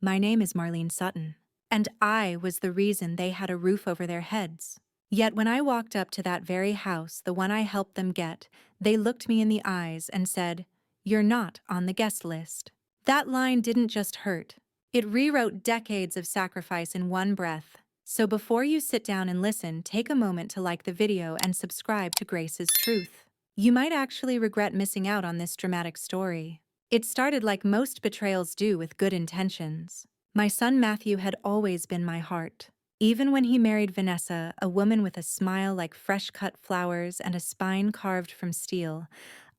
My name is Marlene Sutton, and I was the reason they had a roof over their heads. Yet when I walked up to that very house, the one I helped them get, they looked me in the eyes and said, "You're not on the guest list." That line didn't just hurt. It rewrote decades of sacrifice in one breath. So before you sit down and listen, take a moment to like the video and subscribe to Grace's Truth. You might actually regret missing out on this dramatic story. It started like most betrayals do, with good intentions. My son Matthew had always been my heart. Even when he married Vanessa, a woman with a smile like fresh-cut flowers and a spine carved from steel,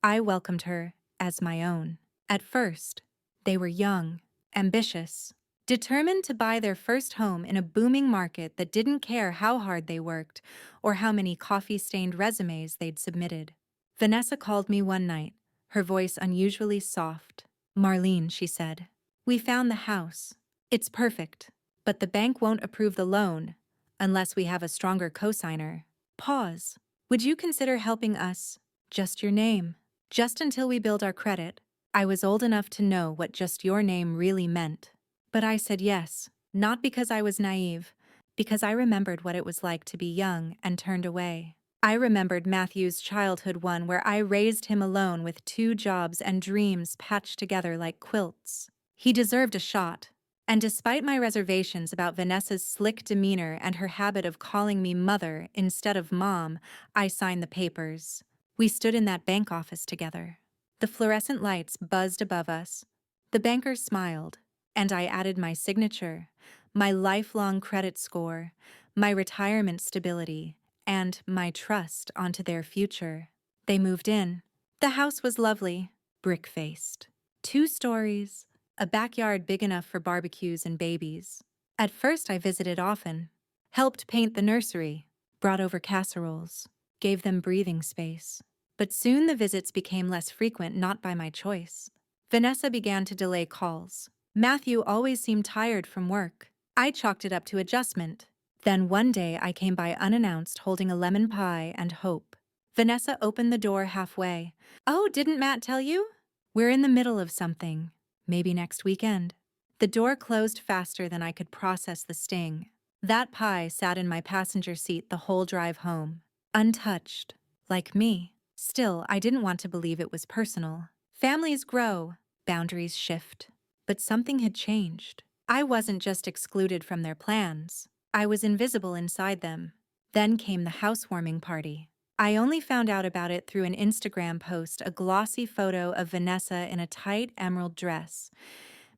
I welcomed her as my own. At first, they were young, ambitious, determined to buy their first home in a booming market that didn't care how hard they worked or how many coffee-stained resumes they'd submitted. Vanessa called me one night, her voice unusually soft. "Marlene," she said, "we found the house. It's perfect, but the bank won't approve the loan unless we have a stronger cosigner." Pause. "Would you consider helping us? Just your name. Just until we build our credit." I was old enough to know what just your name really meant. But I said yes, not because I was naive, because I remembered what it was like to be young and turned away. I remembered Matthew's childhood, one where I raised him alone with 2 jobs and dreams patched together like quilts. He deserved a shot. And despite my reservations about Vanessa's slick demeanor and her habit of calling me mother instead of mom, I signed the papers. We stood in that bank office together. The fluorescent lights buzzed above us. The banker smiled, and I added my signature, my lifelong credit score, my retirement stability, and my trust onto their future. They moved in. The house was lovely, brick-faced. 2 stories, a backyard big enough for barbecues and babies. At first I visited often, helped paint the nursery, brought over casseroles, gave them breathing space. But soon the visits became less frequent, not by my choice. Vanessa began to delay calls. Matthew always seemed tired from work. I chalked it up to adjustment. Then one day I came by unannounced, holding a lemon pie and hope. Vanessa opened the door halfway. "Oh, didn't Matt tell you? We're in the middle of something. Maybe next weekend." The door closed faster than I could process the sting. That pie sat in my passenger seat the whole drive home, untouched, like me. Still, I didn't want to believe it was personal. Families grow, boundaries shift. But something had changed. I wasn't just excluded from their plans. I was invisible inside them. Then came the housewarming party. I only found out about it through an Instagram post, a glossy photo of Vanessa in a tight emerald dress,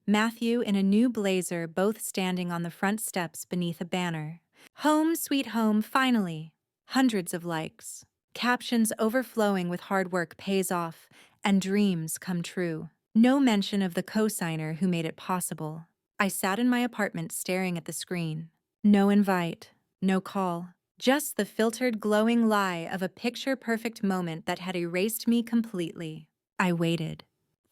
Matthew in a new blazer, both standing on the front steps beneath a banner. "Home sweet home, finally." Hundreds of likes. Captions overflowing with "hard work pays off" and "dreams come true." No mention of the cosigner who made it possible. I sat in my apartment staring at the screen. No invite, no call. Just the filtered, glowing lie of a picture-perfect moment that had erased me completely. I waited.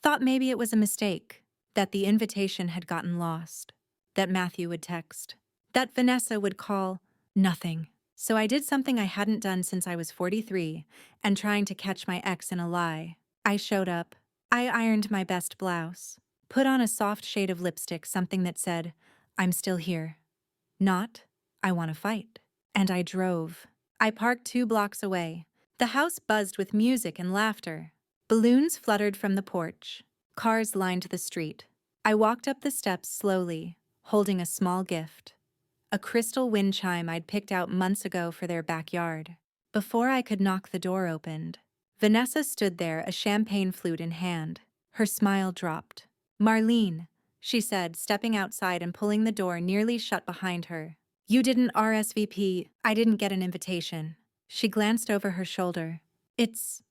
Thought maybe it was a mistake, that the invitation had gotten lost, that Matthew would text, that Vanessa would call. Nothing. So I did something I hadn't done since I was 43, and trying to catch my ex in a lie. I showed up. I ironed my best blouse, put on a soft shade of lipstick, something that said, "I'm still here." Not, "I want to fight." And I drove. I parked 2 blocks away. The house buzzed with music and laughter. Balloons fluttered from the porch. Cars lined the street. I walked up the steps slowly, holding a small gift. A crystal wind chime I'd picked out months ago for their backyard. Before I could knock, the door opened. Vanessa stood there, a champagne flute in hand. Her smile dropped. "Marlene," she said, stepping outside and pulling the door nearly shut behind her. "You didn't RSVP. I didn't get an invitation." She glanced over her shoulder. It's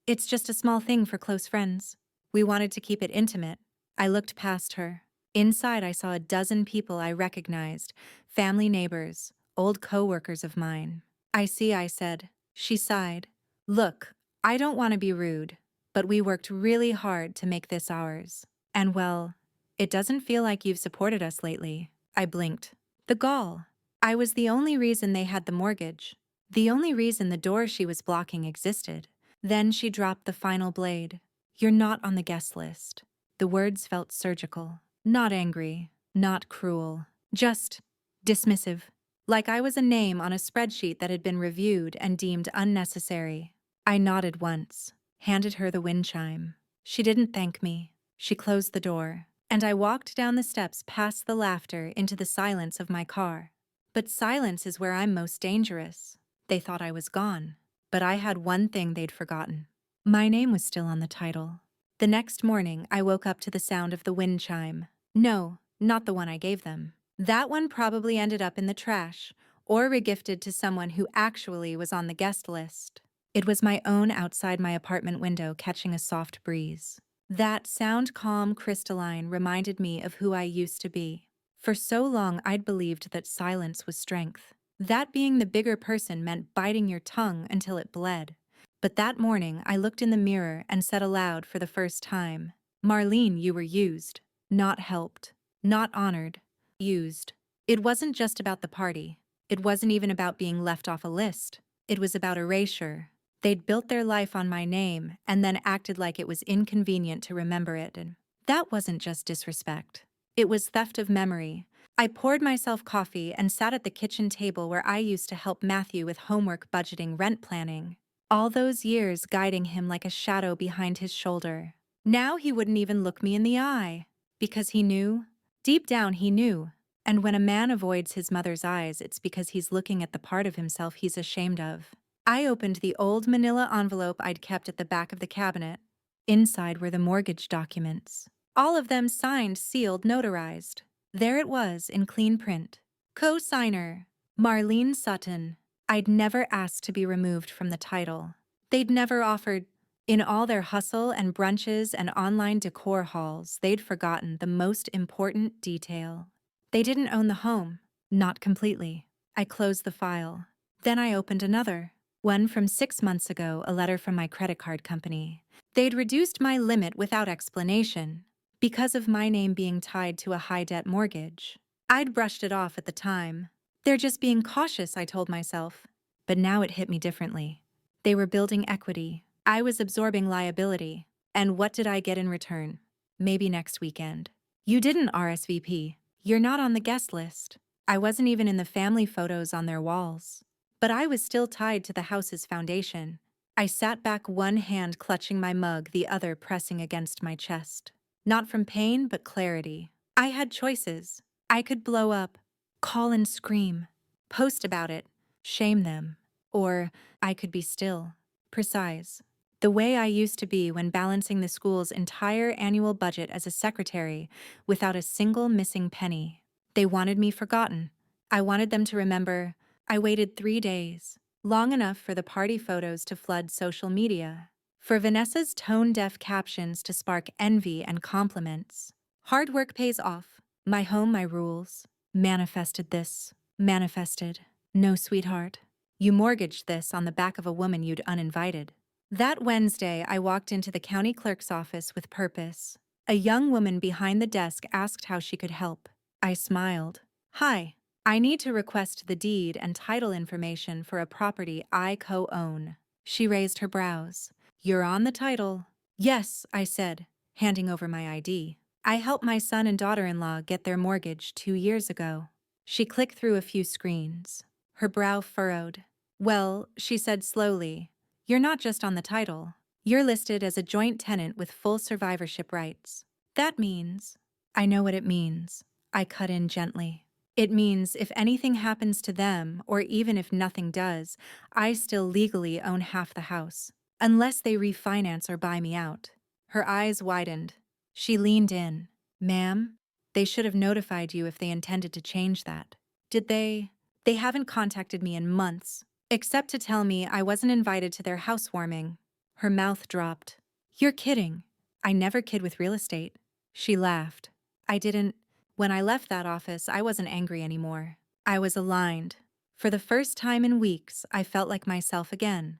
just a small thing for close friends. We wanted to keep it intimate." I looked past her. Inside I saw a dozen people I recognized, family, neighbors, old co-workers of mine. "I see," I said. She sighed. "Look, I don't want to be rude, but we worked really hard to make this ours. And well, it doesn't feel like you've supported us lately." I blinked. The gall. I was the only reason they had the mortgage. The only reason the door she was blocking existed. Then she dropped the final blade. "You're not on the guest list." The words felt surgical. Not angry, Not cruel. Just dismissive. Like I was a name on a spreadsheet that had been reviewed and deemed unnecessary. I nodded once, handed her the wind chime. She didn't thank me. She closed the door, and I walked down the steps past the laughter into the silence of my car. But silence is where I'm most dangerous. They thought I was gone, but I had one thing they'd forgotten. My name was still on the title. The next morning, I woke up to the sound of the wind chime. No, not the one I gave them. That one probably ended up in the trash, or regifted to someone who actually was on the guest list. It was my own outside my apartment window catching a soft breeze. That sound calm crystalline reminded me of who I used to be. For so long I'd believed that silence was strength. That being the bigger person meant biting your tongue until it bled. But that morning I looked in the mirror and said aloud for the first time, "Marlene, you were used. Not helped. Not honored. Used." It wasn't just about the party. It wasn't even about being left off a list. It was about erasure. They'd built their life on my name and then acted like it was inconvenient to remember it, and that wasn't just disrespect. It was theft of memory. I poured myself coffee and sat at the kitchen table where I used to help Matthew with homework, budgeting, rent planning. All those years guiding him like a shadow behind his shoulder. Now he wouldn't even look me in the eye. Because he knew. Deep down he knew. And when a man avoids his mother's eyes, it's because he's looking at the part of himself he's ashamed of. I opened the old manila envelope I'd kept at the back of the cabinet. Inside were the mortgage documents. All of them signed, sealed, notarized. There it was in clean print. Co-signer, Marlene Sutton. I'd never asked to be removed from the title. They'd never offered. In all their hustle and brunches and online decor halls, they'd forgotten the most important detail. They didn't own the home. Not completely. I closed the file. Then I opened another. One from 6 months ago, a letter from my credit card company. They'd reduced my limit without explanation, because of my name being tied to a high-debt mortgage. I'd brushed it off at the time. They're just being cautious, I told myself. But now it hit me differently. They were building equity. I was absorbing liability. And what did I get in return? Maybe next weekend. You didn't RSVP. You're not on the guest list. I wasn't even in the family photos on their walls. But I was still tied to the house's foundation. I sat back, one hand clutching my mug, the other pressing against my chest. Not from pain, but clarity. I had choices. I could blow up, call and scream, post about it, shame them. Or I could be still, precise. The way I used to be when balancing the school's entire annual budget as a secretary without a single missing penny. They wanted me forgotten. I wanted them to remember. I waited 3 days, long enough for the party photos to flood social media, for Vanessa's tone-deaf captions to spark envy and compliments. Hard work pays off. My home, my rules. Manifested this. Manifested. No, sweetheart. You mortgaged this on the back of a woman you'd uninvited. That Wednesday, I walked into the county clerk's office with purpose. A young woman behind the desk asked how she could help. I smiled. "Hi. I need to request the deed and title information for a property I co-own." She raised her brows. "You're on the title." "Yes," I said, handing over my ID. "I helped my son and daughter-in-law get their mortgage 2 years ago." She clicked through a few screens. Her brow furrowed. "Well," she said slowly, "you're not just on the title. You're listed as a joint tenant with full survivorship rights. That means—" "I know what it means," I cut in gently. "It means if anything happens to them, or even if nothing does, I still legally own half the house, unless they refinance or buy me out." Her eyes widened. She leaned in. "Ma'am, they should have notified you if they intended to change that." "Did they?" "They haven't contacted me in months, except to tell me I wasn't invited to their housewarming." Her mouth dropped. "You're kidding." "I never kid with real estate." She laughed. "I didn't. When I left that office, I wasn't angry anymore. I was aligned. For the first time in weeks, I felt like myself again,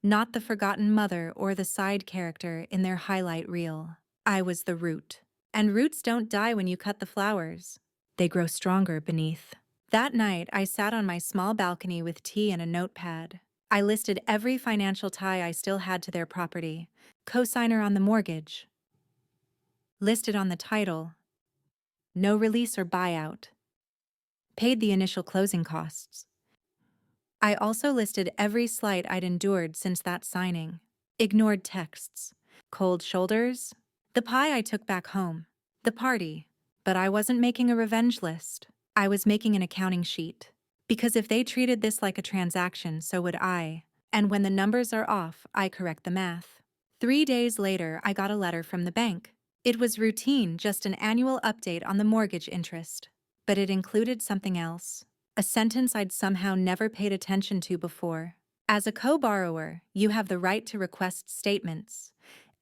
not the forgotten mother or the side character in their highlight reel. I was the root. And roots don't die when you cut the flowers. They grow stronger beneath. That night, I sat on my small balcony with tea and a notepad. I listed every financial tie I still had to their property. Co-signer on the mortgage. Listed on the title. no release or buyout. Paid the initial closing costs. I also listed every slight I'd endured since that signing. Ignored texts. Cold shoulders. The pie I took back home. The party. But I wasn't making a revenge list. I was making an accounting sheet. Because if they treated this like a transaction, so would I. And when the numbers are off, I correct the math. 3 days later, I got a letter from the bank. It was routine, just an annual update on the mortgage interest. But it included something else. A sentence I'd somehow never paid attention to before. As a co-borrower, you have the right to request statements,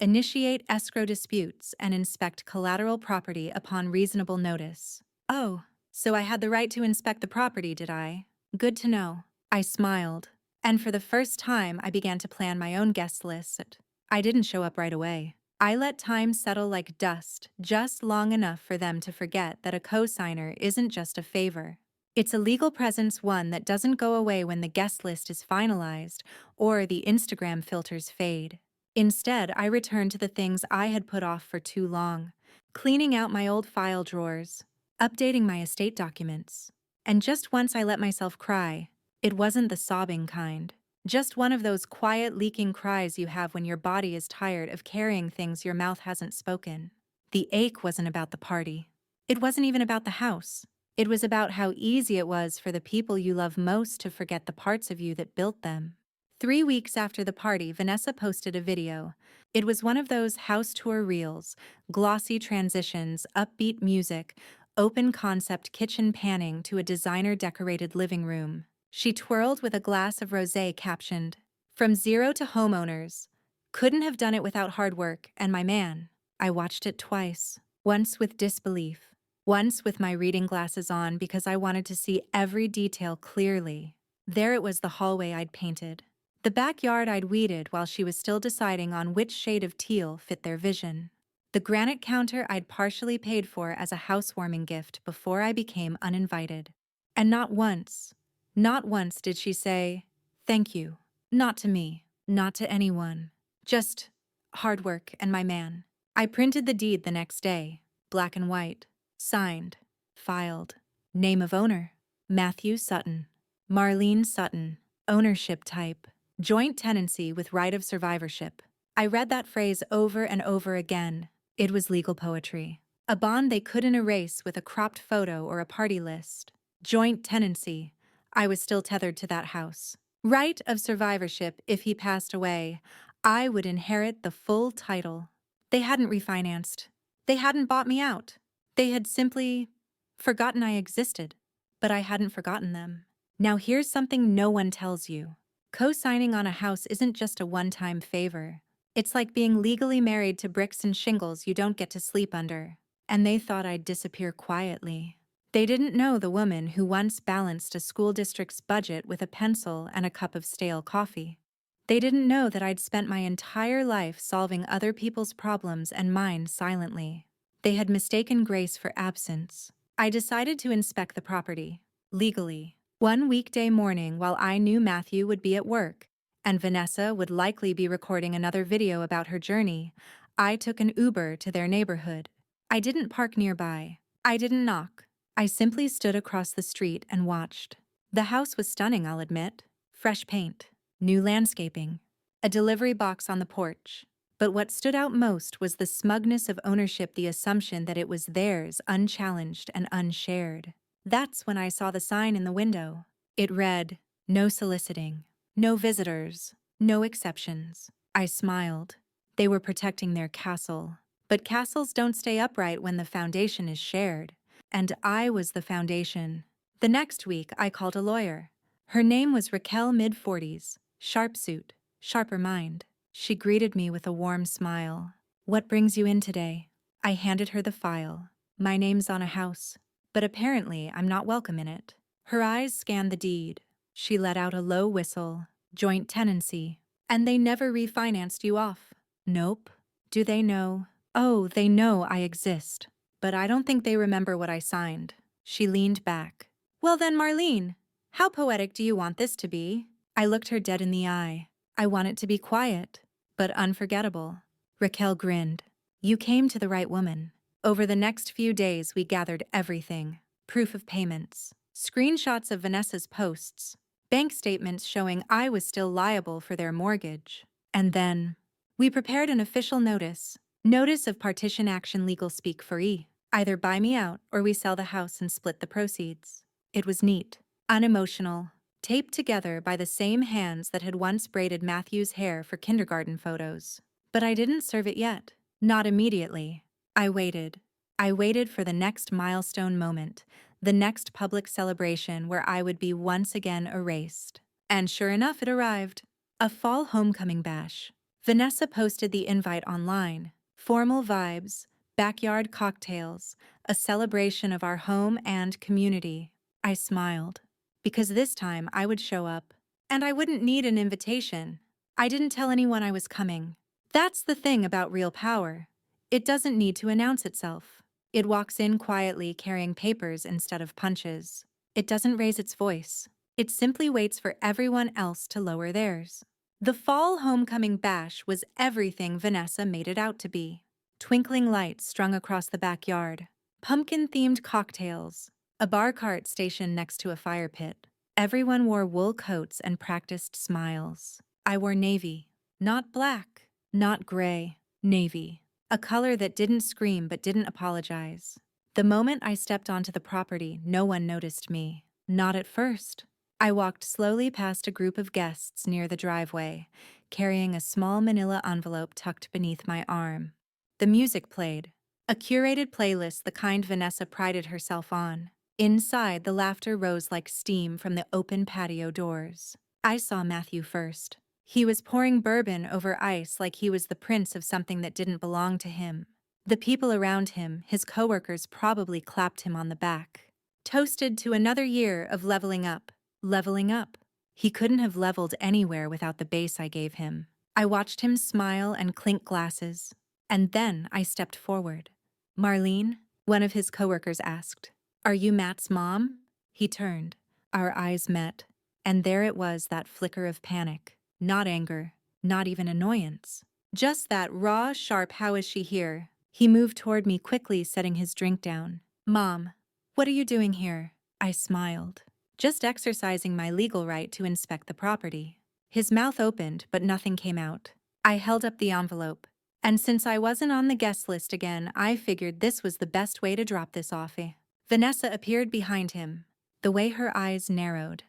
initiate escrow disputes, and inspect collateral property upon reasonable notice. Oh, so I had the right to inspect the property, did I? Good to know. I smiled, and for the first time I began to plan my own guest list. I didn't show up right away. I let time settle like dust, just long enough for them to forget that a co-signer isn't just a favor. It's a legal presence, one that doesn't go away when the guest list is finalized or the Instagram filters fade. Instead, I returned to the things I had put off for too long, cleaning out my old file drawers, updating my estate documents. And just once I let myself cry. It wasn't the sobbing kind. Just one of those quiet, leaking cries you have when your body is tired of carrying things your mouth hasn't spoken. The ache wasn't about the party. It wasn't even about the house. It was about how easy it was for the people you love most to forget the parts of you that built them. 3 weeks after the party, Vanessa posted a video. It was one of those house tour reels, glossy transitions, upbeat music, open concept kitchen panning to a designer-decorated living room. She twirled with a glass of rosé captioned, "From zero to homeowners. Couldn't have done it without hard work and my man." I watched it twice, once with disbelief. Once with my reading glasses on because I wanted to see every detail clearly. There it was, the hallway I'd painted. The backyard I'd weeded while she was still deciding on which shade of teal fit their vision. The granite counter I'd partially paid for as a housewarming gift before I became uninvited. And not once did she say, "Thank you." Not to me, not to anyone. Just hard work and my man. I printed the deed the next day, black and white. Signed, filed. Name of owner, Matthew Sutton. Marlene Sutton. Ownership type, joint tenancy with right of survivorship. I read that phrase over and over again. It was legal poetry. A bond they couldn't erase with a cropped photo or a party list. Joint tenancy. I was still tethered to that house. Right of survivorship. If he passed away, I would inherit the full title. They hadn't refinanced. They hadn't bought me out. They had simply forgotten I existed, but I hadn't forgotten them. Now here's something no one tells you. Co-signing on a house isn't just a one-time favor. It's like being legally married to bricks and shingles you don't get to sleep under. And they thought I'd disappear quietly. They didn't know the woman who once balanced a school district's budget with a pencil and a cup of stale coffee. They didn't know that I'd spent my entire life solving other people's problems and mine silently. They had mistaken grace for absence. I decided to inspect the property, legally. One weekday morning while I knew Matthew would be at work, and Vanessa would likely be recording another video about her journey, I took an Uber to their neighborhood. I didn't park nearby. I didn't knock. I simply stood across the street and watched. The house was stunning, I'll admit. Fresh paint, new landscaping, a delivery box on the porch. But what stood out most was the smugness of ownership, the assumption that it was theirs, unchallenged and unshared. That's when I saw the sign in the window. It read, "No soliciting, no visitors, no exceptions." I smiled. They were protecting their castle. But castles don't stay upright when the foundation is shared. And I was the foundation. The next week, I called a lawyer. Her name was Raquel, mid-40s, sharp suit, sharper mind. She greeted me with a warm smile. "What brings you in today?" I handed her the file. "My name's on a house, but apparently I'm not welcome in it." Her eyes scanned the deed. She let out a low whistle. "Joint tenancy. And they never refinanced you off." "Nope." "Do they know?" "Oh, they know I exist. But I don't think they remember what I signed." She leaned back. "Well then, Marlene, how poetic do you want this to be?" I looked her dead in the eye. "I want it to be quiet, but unforgettable." Raquel grinned. "You came to the right woman. Over the next few days, we gathered everything: proof of payments, screenshots of Vanessa's posts, bank statements showing I was still liable for their mortgage. And then we prepared an official notice of partition action, legal speak for E. Either buy me out or we sell the house and split the proceeds. It was neat, unemotional, taped together by the same hands that had once braided Matthew's hair for kindergarten photos. But I didn't serve it yet. Not immediately. I waited. I waited for the next milestone moment, the next public celebration where I would be once again erased. And sure enough, it arrived. A fall homecoming bash. Vanessa posted the invite online. Formal vibes, backyard cocktails, a celebration of our home and community. I smiled. Because this time I would show up. And I wouldn't need an invitation. I didn't tell anyone I was coming. That's the thing about real power. It doesn't need to announce itself. It walks in quietly carrying papers instead of punches. It doesn't raise its voice. It simply waits for everyone else to lower theirs. The fall homecoming bash was everything Vanessa made it out to be. Twinkling lights strung across the backyard, pumpkin-themed cocktails, a bar cart stationed next to a fire pit. Everyone wore wool coats and practiced smiles. I wore navy, not black, not gray, navy. A color that didn't scream but didn't apologize. The moment I stepped onto the property, no one noticed me. Not at first. I walked slowly past a group of guests near the driveway, carrying a small manila envelope tucked beneath my arm. The music played. A curated playlist, the kind Vanessa prided herself on. Inside, the laughter rose like steam from the open patio doors. I saw Matthew first. He was pouring bourbon over ice like he was the prince of something that didn't belong to him. The people around him, his coworkers, probably clapped him on the back. Toasted to another year of leveling up. Leveling up. He couldn't have leveled anywhere without the base I gave him. I watched him smile and clink glasses. And then I stepped forward. "Marlene?" one of his coworkers asked. "Are you Matt's mom?" He turned. Our eyes met. And there it was, that flicker of panic. Not anger, not even annoyance. Just that raw, sharp, "How is she here?" He moved toward me quickly, setting his drink down. "Mom, what are you doing here?" I smiled. "Just exercising my legal right to inspect the property." His mouth opened, but nothing came out. I held up the envelope. And since I wasn't on the guest list again, I figured this was the best way to drop this off. Vanessa appeared behind him. The way her eyes narrowed.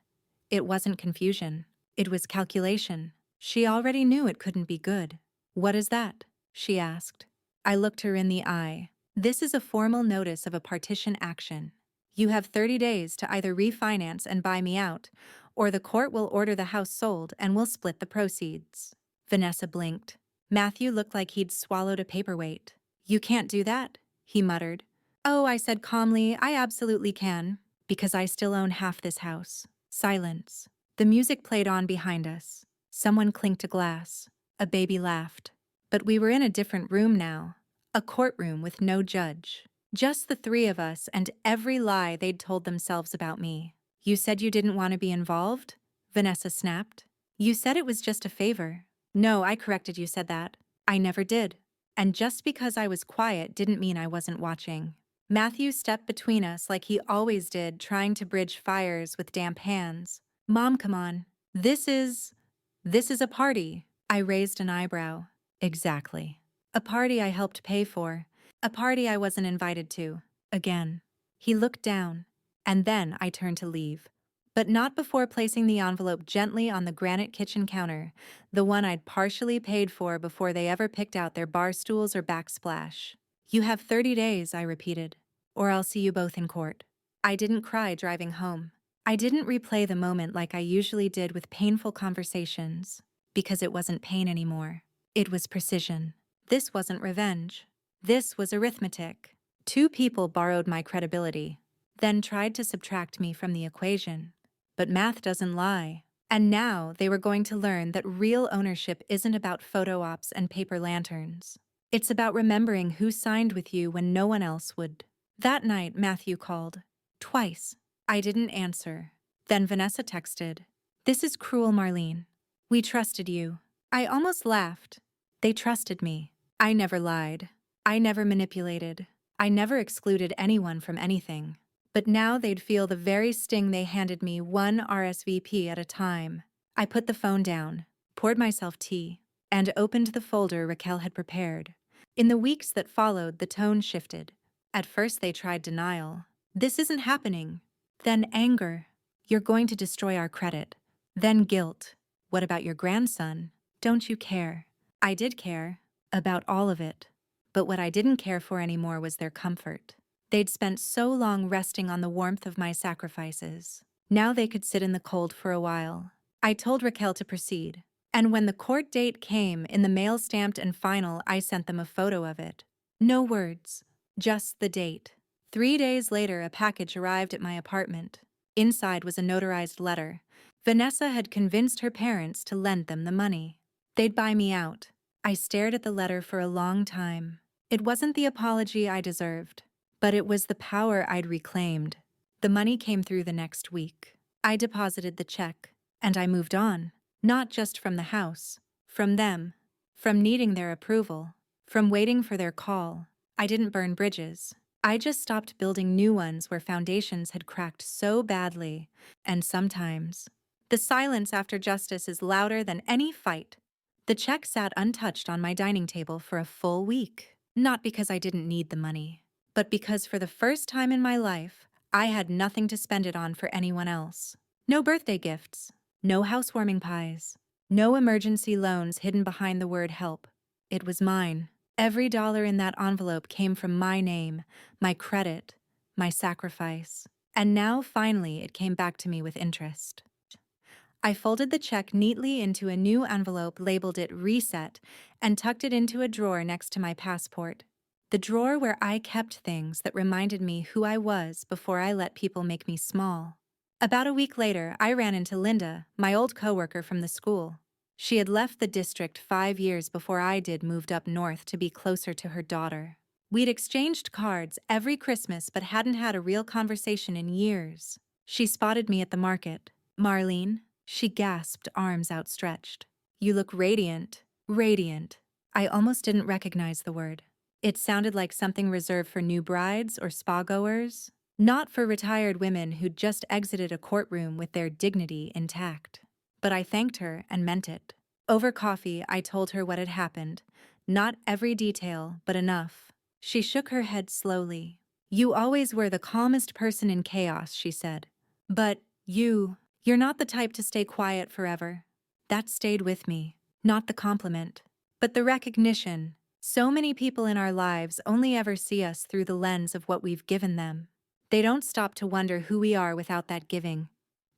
It wasn't confusion. It was calculation. She already knew it couldn't be good. "What is that?" she asked. I looked her in the eye. "This is a formal notice of a partition action. You have 30 days to either refinance and buy me out, or the court will order the house sold and we'll split the proceeds." Vanessa blinked. Matthew looked like he'd swallowed a paperweight. "You can't do that," he muttered. "Oh," I said calmly, "I absolutely can, because I still own half this house." Silence. The music played on behind us. Someone clinked a glass. A baby laughed. But we were in a different room now. A courtroom with no judge. Just the three of us and every lie they'd told themselves about me. "You said you didn't want to be involved?" Vanessa snapped. "You said it was just a favor." "No," I corrected, "you said that." "I never did." And just because I was quiet didn't mean I wasn't watching. Matthew stepped between us like he always did, trying to bridge fires with damp hands. "Mom, come on. This is a party." I raised an eyebrow. "Exactly. A party I helped pay for. A party I wasn't invited to." Again. He looked down. And then I turned to leave. But not before placing the envelope gently on the granite kitchen counter, the one I'd partially paid for before they ever picked out their bar stools or backsplash. "You have 30 days, I repeated, "or I'll see you both in court." I didn't cry driving home. I didn't replay the moment like I usually did with painful conversations, because it wasn't pain anymore. It was precision. This wasn't revenge. This was arithmetic. Two people borrowed my credibility, then tried to subtract me from the equation. But math doesn't lie. And now they were going to learn that real ownership isn't about photo ops and paper lanterns. It's about remembering who signed with you when no one else would. That night, Matthew called. Twice. I didn't answer. Then Vanessa texted. "This is cruel, Marlene. We trusted you." I almost laughed. They trusted me. I never lied. I never manipulated. I never excluded anyone from anything. But now they'd feel the very sting they handed me one RSVP at a time. I put the phone down, poured myself tea, and opened the folder Raquel had prepared. In the weeks that followed, the tone shifted. At first they tried denial. This isn't happening. Then anger. You're going to destroy our credit. Then guilt. What about your grandson? Don't you care? I did care. About all of it. But what I didn't care for anymore was their comfort. They'd spent so long resting on the warmth of my sacrifices. Now they could sit in the cold for a while. I told Raquel to proceed. And when the court date came, in the mail stamped and final, I sent them a photo of it. No words. Just the date. 3 days later, a package arrived at my apartment. Inside was a notarized letter. Vanessa had convinced her parents to lend them the money. They'd buy me out. I stared at the letter for a long time. It wasn't the apology I deserved, but it was the power I'd reclaimed. The money came through the next week. I deposited the check, and I moved on. Not just from the house, from them, from needing their approval, from waiting for their call. I didn't burn bridges. I just stopped building new ones where foundations had cracked so badly. And sometimes, the silence after justice is louder than any fight. The check sat untouched on my dining table for a full week. Not because I didn't need the money, but because for the first time in my life, I had nothing to spend it on for anyone else. No birthday gifts, no housewarming pies, no emergency loans hidden behind the word help. It was mine. Every dollar in that envelope came from my name, my credit, my sacrifice. And now, finally, it came back to me with interest. I folded the check neatly into a new envelope, labeled it Reset, and tucked it into a drawer next to my passport. The drawer where I kept things that reminded me who I was before I let people make me small. About a week later, I ran into Linda, my old coworker from the school. She had left the district 5 years before I did, moved up north to be closer to her daughter. We'd exchanged cards every Christmas but hadn't had a real conversation in years. She spotted me at the market. "Marlene?" She gasped, arms outstretched. "You look radiant." Radiant. I almost didn't recognize the word. It sounded like something reserved for new brides or spa-goers, not for retired women who'd just exited a courtroom with their dignity intact. But I thanked her and meant it. Over coffee, I told her what had happened. Not every detail, but enough. She shook her head slowly. "You always were the calmest person in chaos," she said. "But you're not the type to stay quiet forever." That stayed with me. Not the compliment, but the recognition. So many people in our lives only ever see us through the lens of what we've given them. They don't stop to wonder who we are without that giving.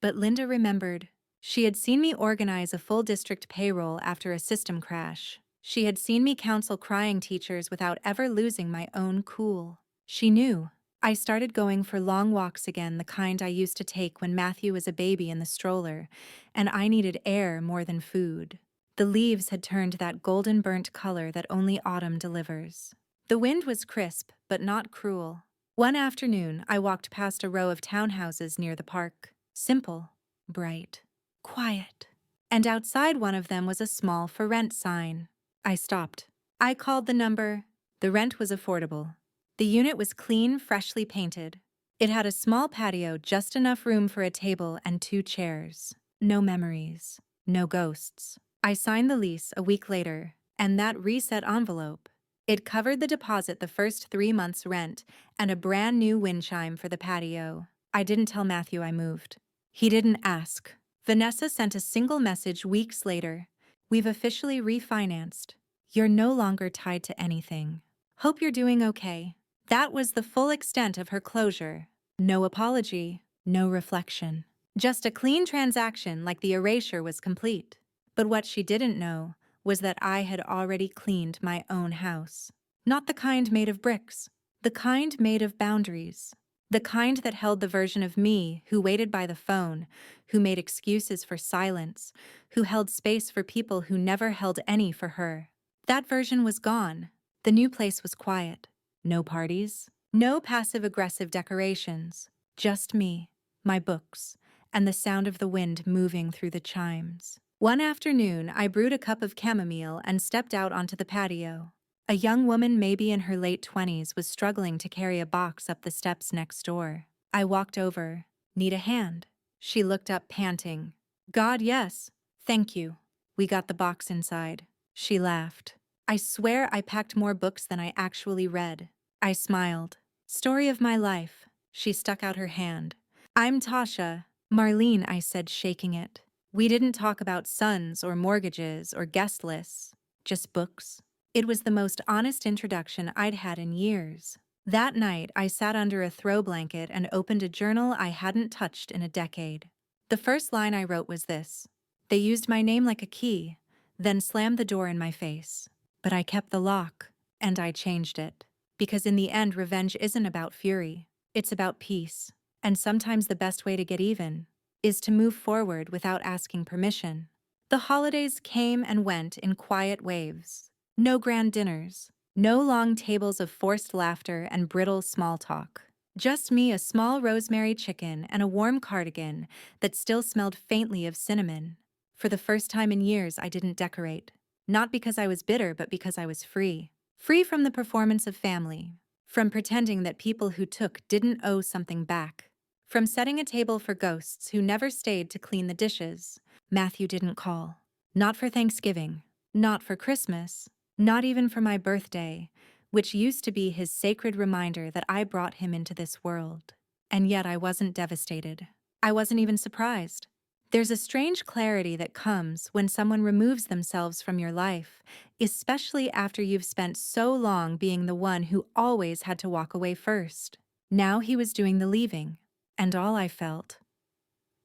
But Linda remembered. She had seen me organize a full district payroll after a system crash. She had seen me counsel crying teachers without ever losing my own cool. She knew. I started going for long walks again, the kind I used to take when Matthew was a baby in the stroller, and I needed air more than food. The leaves had turned that golden burnt color that only autumn delivers. The wind was crisp, but not cruel. One afternoon, I walked past a row of townhouses near the park. Simple, bright, quiet. And outside one of them was a small "for rent" sign. I stopped. I called the number. The rent was affordable. The unit was clean, freshly painted. It had a small patio, just enough room for a table and 2 chairs. No memories, no ghosts. I signed the lease a week later, and that Reset envelope. It covered the deposit, the first 3 months' rent, and a brand new wind chime for the patio. I didn't tell Matthew I moved. He didn't ask. Vanessa sent a single message weeks later. "We've officially refinanced. You're no longer tied to anything. Hope you're doing okay." That was the full extent of her closure. No apology, no reflection. Just a clean transaction, like the erasure was complete. But what she didn't know was that I had already cleaned my own house. Not the kind made of bricks, the kind made of boundaries. The kind that held the version of me who waited by the phone, who made excuses for silence, who held space for people who never held any for her. That version was gone. The new place was quiet. No parties, no passive-aggressive decorations. Just me, my books, and the sound of the wind moving through the chimes. One afternoon, I brewed a cup of chamomile and stepped out onto the patio. A young woman, maybe in her late 20s, was struggling to carry a box up the steps next door. I walked over. Need a hand? She looked up, panting. God, yes. Thank you. We got the box inside. She laughed. I swear I packed more books than I actually read. I smiled. Story of my life. She stuck out her hand. I'm Tasha. Marlene, I said, shaking it. We didn't talk about sons or mortgages or guest lists. Just books. It was the most honest introduction I'd had in years. That night, I sat under a throw blanket and opened a journal I hadn't touched in a decade. The first line I wrote was this: they used my name like a key, then slammed the door in my face. But I kept the lock, and I changed it. Because in the end, revenge isn't about fury. It's about peace. And sometimes the best way to get even is to move forward without asking permission. The holidays came and went in quiet waves. No grand dinners. No long tables of forced laughter and brittle small talk. Just me, a small rosemary chicken, and a warm cardigan that still smelled faintly of cinnamon. For the first time in years, I didn't decorate. Not because I was bitter, but because I was free. Free from the performance of family. From pretending that people who took didn't owe something back. From setting a table for ghosts who never stayed to clean the dishes. Matthew didn't call. Not for Thanksgiving. Not for Christmas. Not even for my birthday, which used to be his sacred reminder that I brought him into this world. And yet I wasn't devastated. I wasn't even surprised. There's a strange clarity that comes when someone removes themselves from your life, especially after you've spent so long being the one who always had to walk away first. Now he was doing the leaving, and all I felt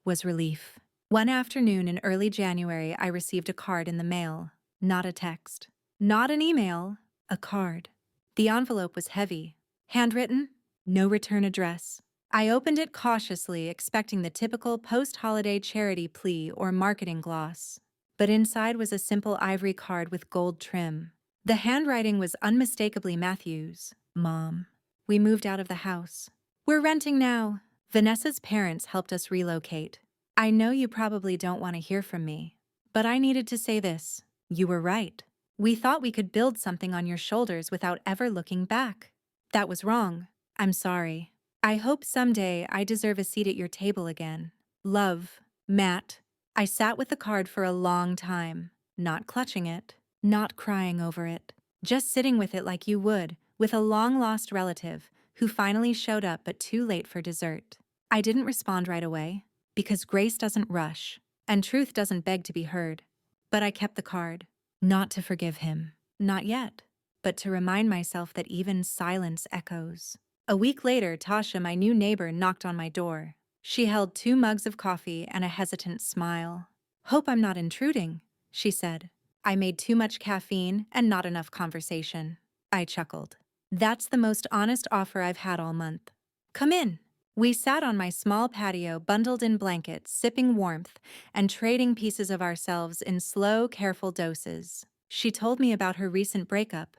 was relief. One afternoon in early January, I received a card in the mail, not a text. Not an email, a card. The envelope was heavy. Handwritten, no return address. I opened it cautiously, expecting the typical post-holiday charity plea or marketing gloss. But inside was a simple ivory card with gold trim. The handwriting was unmistakably Matthew's. Mom. We moved out of the house. We're renting now. Vanessa's parents helped us relocate. I know you probably don't want to hear from me, but I needed to say this. You were right. We thought we could build something on your shoulders without ever looking back. That was wrong. I'm sorry. I hope someday I deserve a seat at your table again. Love, Matt. I sat with the card for a long time, not clutching it, not crying over it, just sitting with it like you would with a long-lost relative who finally showed up but too late for dessert. I didn't respond right away, because grace doesn't rush, and truth doesn't beg to be heard. But I kept the card. Not to forgive him, not yet, but to remind myself that even silence echoes. A week later, Tasha, my new neighbor, knocked on my door. She held 2 mugs of coffee and a hesitant smile. Hope I'm not intruding, she said. I made too much caffeine and not enough conversation. I chuckled. That's the most honest offer I've had all month. Come in. We sat on my small patio, bundled in blankets, sipping warmth, and trading pieces of ourselves in slow, careful doses. She told me about her recent breakup,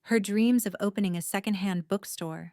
her dreams of opening a secondhand bookstore,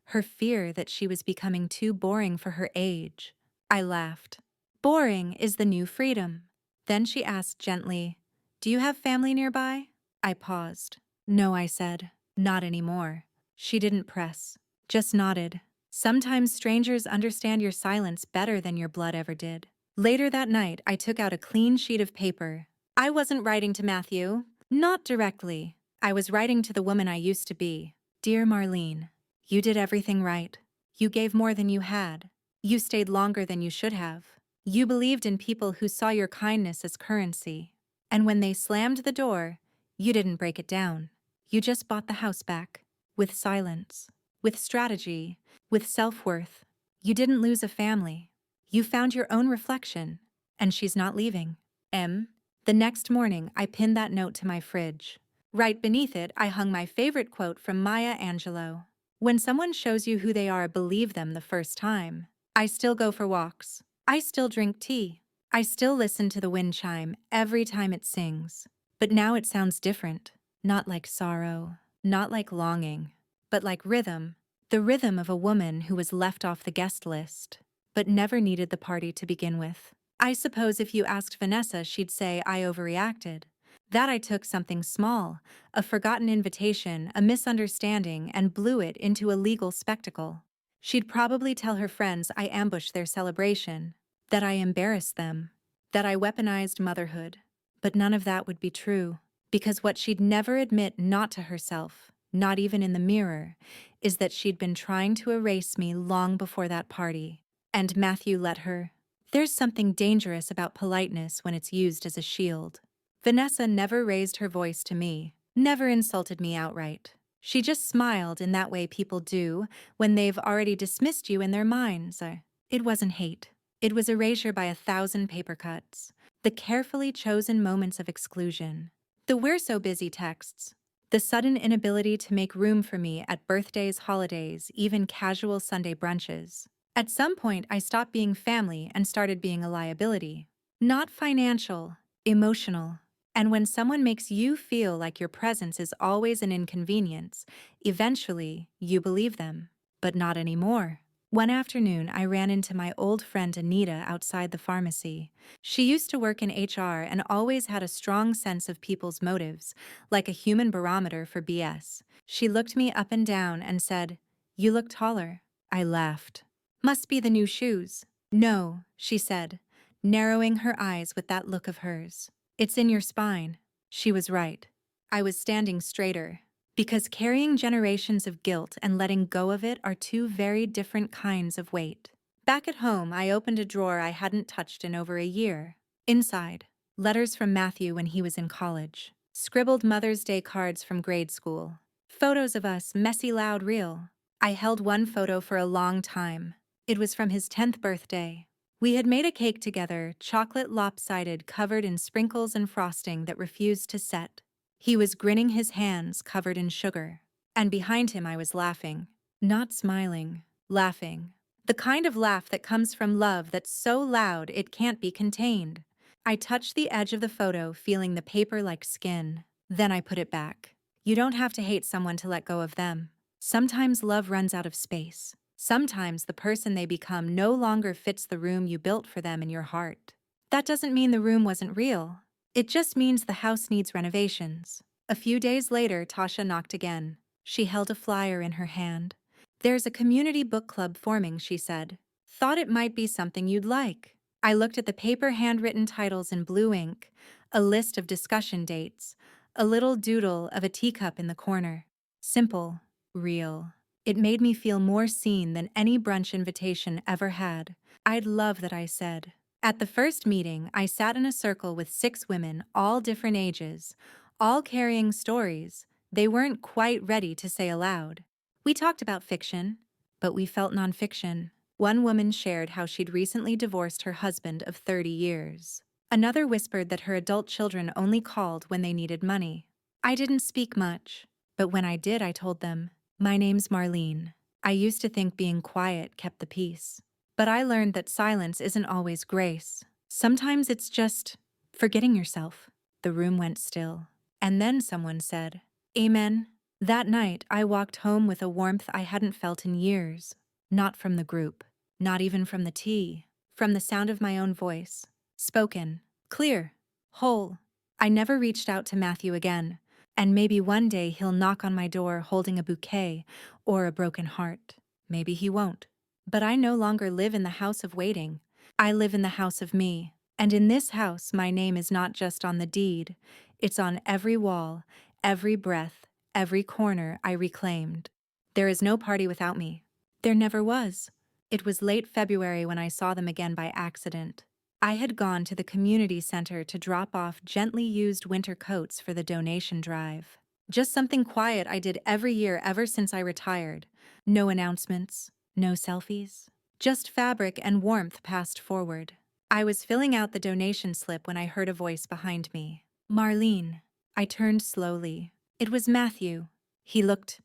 her fear that she was becoming too boring for her age. I laughed. Boring is the new freedom. Then she asked gently, Do you have family nearby? I paused. No, I said. Not anymore. She didn't press, just nodded. Sometimes strangers understand your silence better than your blood ever did. Later that night, I took out a clean sheet of paper. I wasn't writing to Matthew. Not directly. I was writing to the woman I used to be. Dear Marlene, you did everything right. You gave more than you had. You stayed longer than you should have. You believed in people who saw your kindness as currency. And when they slammed the door, you didn't break it down. You just bought the house back. With silence. With strategy. With self-worth. You didn't lose a family. You found your own reflection. And she's not leaving. M. The next morning, I pinned that note to my fridge. Right beneath it, I hung my favorite quote from Maya Angelou. When someone shows you who they are, believe them the first time. I still go for walks. I still drink tea. I still listen to the wind chime every time it sings. But now it sounds different. Not like sorrow. Not like longing. But like rhythm. The rhythm of a woman who was left off the guest list, but never needed the party to begin with. I suppose if you asked Vanessa, she'd say I overreacted. That I took something small, a forgotten invitation, a misunderstanding, and blew it into a legal spectacle. She'd probably tell her friends I ambushed their celebration, that I embarrassed them, that I weaponized motherhood. But none of that would be true, because what she'd never admit, not to herself, not even in the mirror, is that she'd been trying to erase me long before that party. And Matthew let her. There's something dangerous about politeness when it's used as a shield. Vanessa never raised her voice to me, never insulted me outright. She just smiled in that way people do when they've already dismissed you in their minds. It wasn't hate. It was erasure by 1,000 paper cuts. The carefully chosen moments of exclusion. The "we're so busy" texts. The sudden inability to make room for me at birthdays, holidays, even casual Sunday brunches. At some point, I stopped being family and started being a liability. Not financial, emotional. And when someone makes you feel like your presence is always an inconvenience, eventually you believe them. But not anymore. One afternoon, I ran into my old friend Anita outside the pharmacy. She used to work in HR and always had a strong sense of people's motives, like a human barometer for BS. She looked me up and down and said, "You look taller." I laughed. "Must be the new shoes." "No," she said, narrowing her eyes with that look of hers. "It's in your spine." She was right. I was standing straighter. Because carrying generations of guilt and letting go of it are two very different kinds of weight. Back at home, I opened a drawer I hadn't touched in over a year. Inside, letters from Matthew when he was in college. Scribbled Mother's Day cards from grade school. Photos of us, messy, loud, real. I held one photo for a long time. It was from his 10th birthday. We had made a cake together, chocolate lopsided, covered in sprinkles and frosting that refused to set. He was grinning, his hands covered in sugar. And behind him I was laughing. Not smiling, laughing. The kind of laugh that comes from love that's so loud it can't be contained. I touched the edge of the photo, feeling the paper like skin. Then I put it back. You don't have to hate someone to let go of them. Sometimes love runs out of space. Sometimes the person they become no longer fits the room you built for them in your heart. That doesn't mean the room wasn't real. It just means the house needs renovations. A few days later, Tasha knocked again. She held a flyer in her hand. "There's a community book club forming," she said. "Thought it might be something you'd like." I looked at the paper, handwritten titles in blue ink, a list of discussion dates, a little doodle of a teacup in the corner. Simple, real. It made me feel more seen than any brunch invitation ever had. I'd love that, I said. At the first meeting, I sat in a circle with 6 women, all different ages, all carrying stories they weren't quite ready to say aloud. We talked about fiction, but we felt nonfiction. One woman shared how she'd recently divorced her husband of 30 years. Another whispered that her adult children only called when they needed money. I didn't speak much, but when I did, I told them, "My name's Marlene. I used to think being quiet kept the peace. But I learned that silence isn't always grace. Sometimes it's just forgetting yourself." The room went still. And then someone said, "Amen." That night, I walked home with a warmth I hadn't felt in years. Not from the group, not even from the tea, from the sound of my own voice. Spoken, clear, whole. I never reached out to Matthew again, and maybe one day he'll knock on my door holding a bouquet or a broken heart. Maybe he won't. But I no longer live in the house of waiting. I live in the house of me. And in this house, my name is not just on the deed. It's on every wall, every breath, every corner I reclaimed. There is no party without me. There never was. It was late February when I saw them again by accident. I had gone to the community center to drop off gently used winter coats for the donation drive. Just something quiet I did every year ever since I retired. No announcements. No selfies, just fabric and warmth passed forward. I was filling out the donation slip when I heard a voice behind me. "Marlene." I turned slowly. It was Matthew. He looked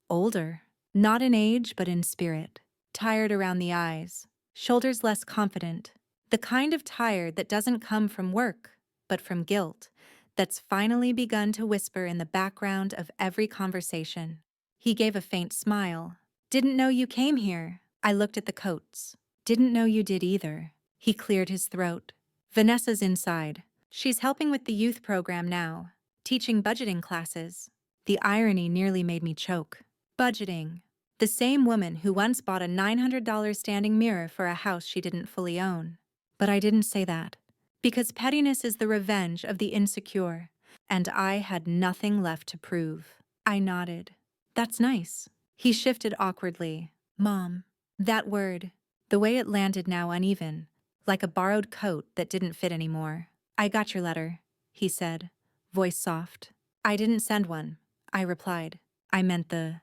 older, not in age but in spirit. Tired around the eyes, shoulders less confident. The kind of tired that doesn't come from work, but from guilt, that's finally begun to whisper in the background of every conversation. He gave a faint smile. "Didn't know you came here." I looked at the coats. "Didn't know you did either." He cleared his throat. "Vanessa's inside. She's helping with the youth program now, teaching budgeting classes. The irony nearly made me choke. Budgeting. The same woman who once bought a $900 standing mirror for a house she didn't fully own. But I didn't say that. Because pettiness is the revenge of the insecure, and I had nothing left to prove. I nodded. That's nice. He shifted awkwardly. Mom. That word. The way it landed now uneven, like a borrowed coat that didn't fit anymore. I got your letter, he said, voice soft. I didn't send one, I replied. I meant the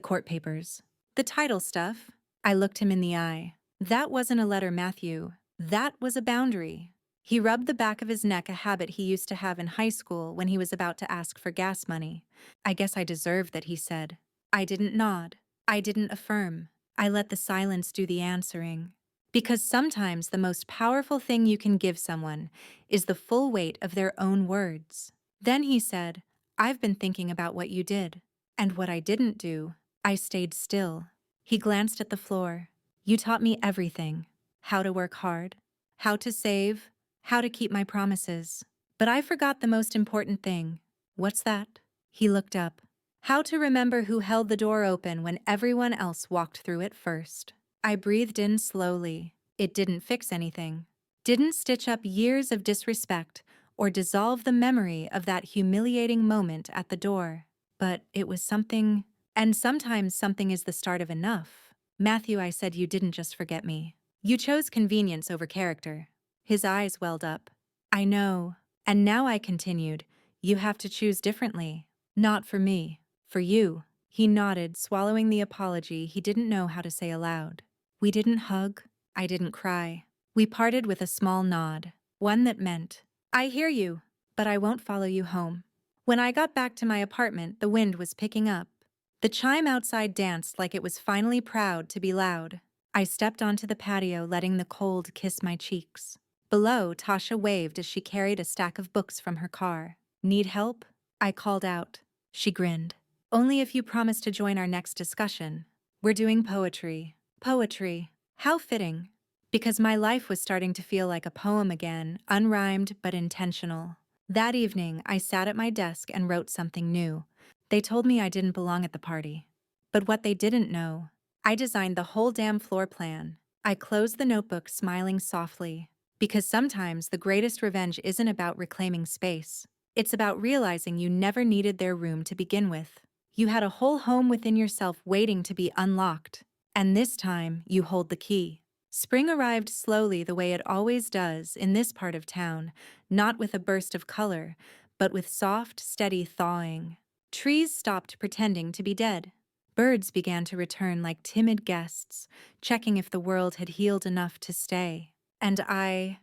court papers. The title stuff. I looked him in the eye. That wasn't a letter, Matthew. That was a boundary. He rubbed the back of his neck, a habit he used to have in high school when he was about to ask for gas money. I guess I deserved that, he said. I didn't nod. I didn't affirm. I let the silence do the answering. Because sometimes the most powerful thing you can give someone is the full weight of their own words. Then he said, I've been thinking about what you did. And what I didn't do. I stayed still. He glanced at the floor. You taught me everything. How to work hard. How to save. How to keep my promises. But I forgot the most important thing. What's that? He looked up. How to remember who held the door open when everyone else walked through it first. I breathed in slowly. It didn't fix anything. Didn't stitch up years of disrespect or dissolve the memory of that humiliating moment at the door. But it was something, and sometimes something is the start of enough. Matthew, I said, you didn't just forget me. You chose convenience over character. His eyes welled up. I know. And now I continued, you have to choose differently. Not for me. For you. He nodded, swallowing the apology he didn't know how to say aloud. We didn't hug. I didn't cry. We parted with a small nod, one that meant, I hear you, but I won't follow you home. When I got back to my apartment, the wind was picking up. The chime outside danced like it was finally proud to be loud. I stepped onto the patio, letting the cold kiss my cheeks. Below, Tasha waved as she carried a stack of books from her car. Need help? I called out. She grinned. Only if you promise to join our next discussion. We're doing poetry. Poetry. How fitting. Because my life was starting to feel like a poem again, unrhymed but intentional. That evening, I sat at my desk and wrote something new. They told me I didn't belong at the party. But what they didn't know, I designed the whole damn floor plan. I closed the notebook, smiling softly. Because sometimes the greatest revenge isn't about reclaiming space. It's about realizing you never needed their room to begin with. You had a whole home within yourself waiting to be unlocked. And this time, you hold the key. Spring arrived slowly the way it always does in this part of town, not with a burst of color, but with soft, steady thawing. Trees stopped pretending to be dead. Birds began to return like timid guests, checking if the world had healed enough to stay. And I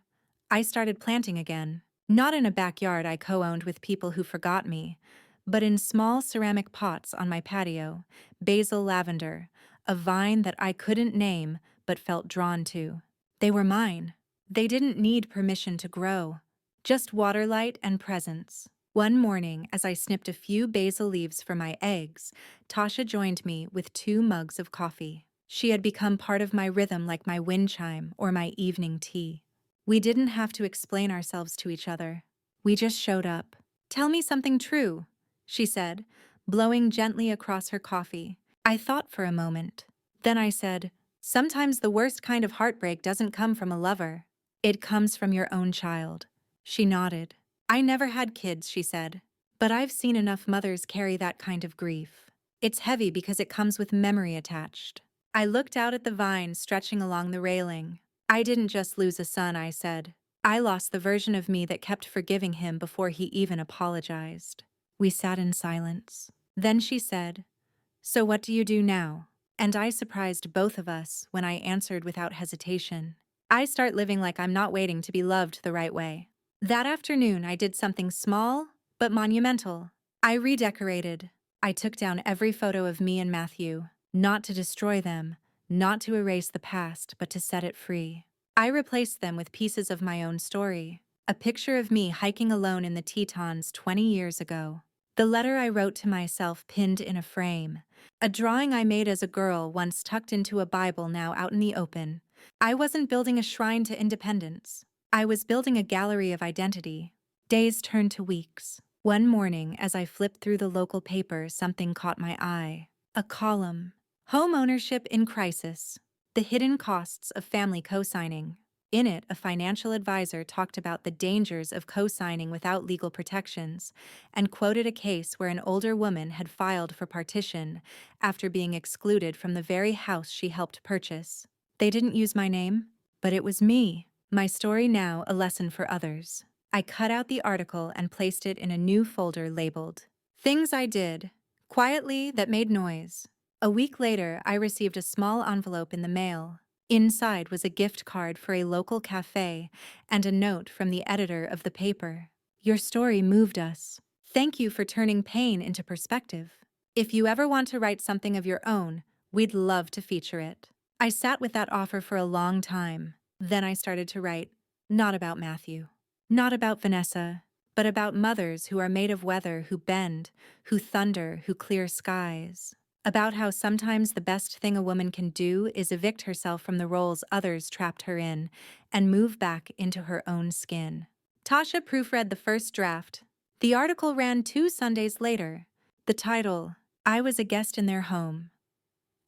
started planting again. Not in a backyard I co-owned with people who forgot me, but in small ceramic pots on my patio, basil lavender, a vine that I couldn't name but felt drawn to. They were mine. They didn't need permission to grow, just water, light, and presence. One morning, as I snipped a few basil leaves for my eggs, Tasha joined me with 2 mugs of coffee. She had become part of my rhythm like my wind chime or my evening tea. We didn't have to explain ourselves to each other. We just showed up. Tell me something true, she said, blowing gently across her coffee. I thought for a moment. Then I said, sometimes the worst kind of heartbreak doesn't come from a lover. It comes from your own child. She nodded. I never had kids, she said. But I've seen enough mothers carry that kind of grief. It's heavy because it comes with memory attached. I looked out at the vine stretching along the railing. I didn't just lose a son, I said. I lost the version of me that kept forgiving him before he even apologized. We sat in silence. Then she said, so what do you do now? And I surprised both of us when I answered without hesitation. I start living like I'm not waiting to be loved the right way. That afternoon, I did something small but monumental. I redecorated. I took down every photo of me and Matthew, not to destroy them, not to erase the past, but to set it free. I replaced them with pieces of my own story, a picture of me hiking alone in the Tetons 20 years ago, the letter I wrote to myself pinned in a frame, a drawing I made as a girl once tucked into a Bible now out in the open. I wasn't building a shrine to independence. I was building a gallery of identity. Days turned to weeks. One morning, as I flipped through the local paper, something caught my eye. A column. Home ownership in crisis. The hidden costs of family co-signing. In it, a financial advisor talked about the dangers of co-signing without legal protections and quoted a case where an older woman had filed for partition after being excluded from the very house she helped purchase. They didn't use my name, but it was me. My story now, a lesson for others. I cut out the article and placed it in a new folder labeled Things I Did, quietly that made noise. A week later, I received a small envelope in the mail. Inside was a gift card for a local cafe and a note from the editor of the paper. Your story moved us. Thank you for turning pain into perspective. If you ever want to write something of your own, we'd love to feature it. I sat with that offer for a long time. Then I started to write, not about Matthew, not about Vanessa, but about mothers who are made of weather, who bend, who thunder, who clear skies. About how sometimes the best thing a woman can do is evict herself from the roles others trapped her in and move back into her own skin. Tasha proofread the first draft. The article ran 2 Sundays later. The title, I Was a Guest in Their Home.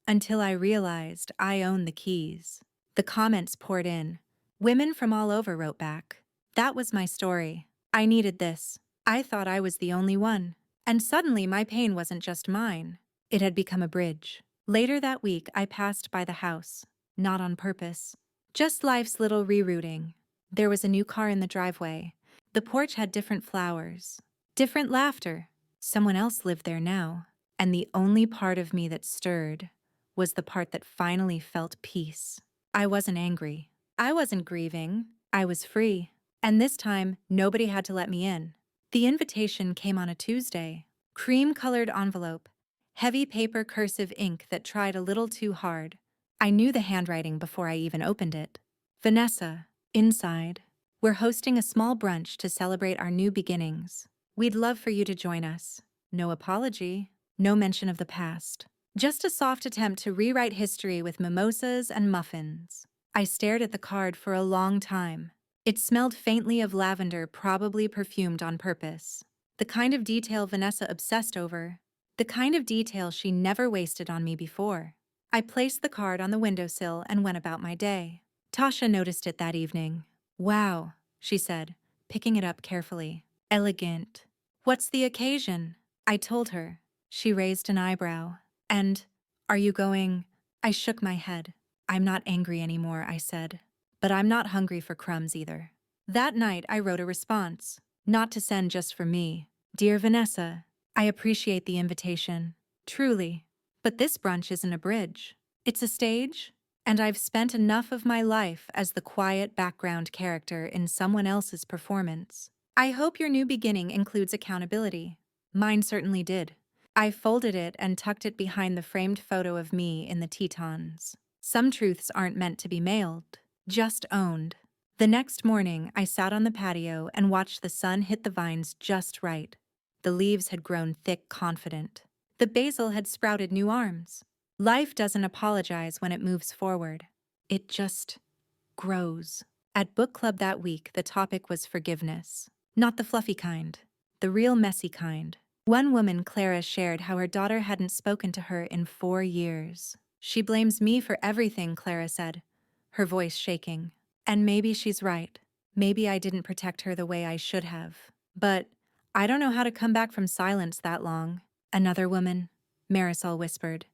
Until I realized I owned the keys. The comments poured in. Women from all over wrote back. That was my story. I needed this. I thought I was the only one. And suddenly my pain wasn't just mine. It had become a bridge. Later that week, I passed by the house. Not on purpose. Just life's little rerouting. There was a new car in the driveway. The porch had different flowers. Different laughter. Someone else lived there now. And the only part of me that stirred was the part that finally felt peace. I wasn't angry. I wasn't grieving. I was free. And this time, nobody had to let me in. The invitation came on a Tuesday. Cream-colored envelope. Heavy paper cursive ink that tried a little too hard. I knew the handwriting before I even opened it. Vanessa, inside. We're hosting a small brunch to celebrate our new beginnings. We'd love for you to join us. No apology. No mention of the past. Just a soft attempt to rewrite history with mimosas and muffins. I stared at the card for a long time. It smelled faintly of lavender, probably perfumed on purpose. The kind of detail Vanessa obsessed over. The kind of detail she never wasted on me before. I placed the card on the windowsill and went about my day. Tasha noticed it that evening. Wow, she said, picking it up carefully. Elegant. What's the occasion? I told her. She raised an eyebrow. And, are you going? I shook my head. I'm not angry anymore, I said. But I'm not hungry for crumbs either. That night, I wrote a response. Not to send just for me. Dear Vanessa, I appreciate the invitation. Truly. But this brunch isn't a bridge. It's a stage. And I've spent enough of my life as the quiet background character in someone else's performance. I hope your new beginning includes accountability. Mine certainly did. I folded it and tucked it behind the framed photo of me in the Tetons. Some truths aren't meant to be mailed, just owned. The next morning, I sat on the patio and watched the sun hit the vines just right. The leaves had grown thick, confident. The basil had sprouted new arms. Life doesn't apologize when it moves forward. It just grows. At book club that week, the topic was forgiveness. Not the fluffy kind, the real messy kind. One woman, Clara, shared how her daughter hadn't spoken to her in 4 years. She blames me for everything, Clara said, her voice shaking. And maybe she's right. Maybe I didn't protect her the way I should have. But I don't know how to come back from silence that long. Another woman, Marisol whispered.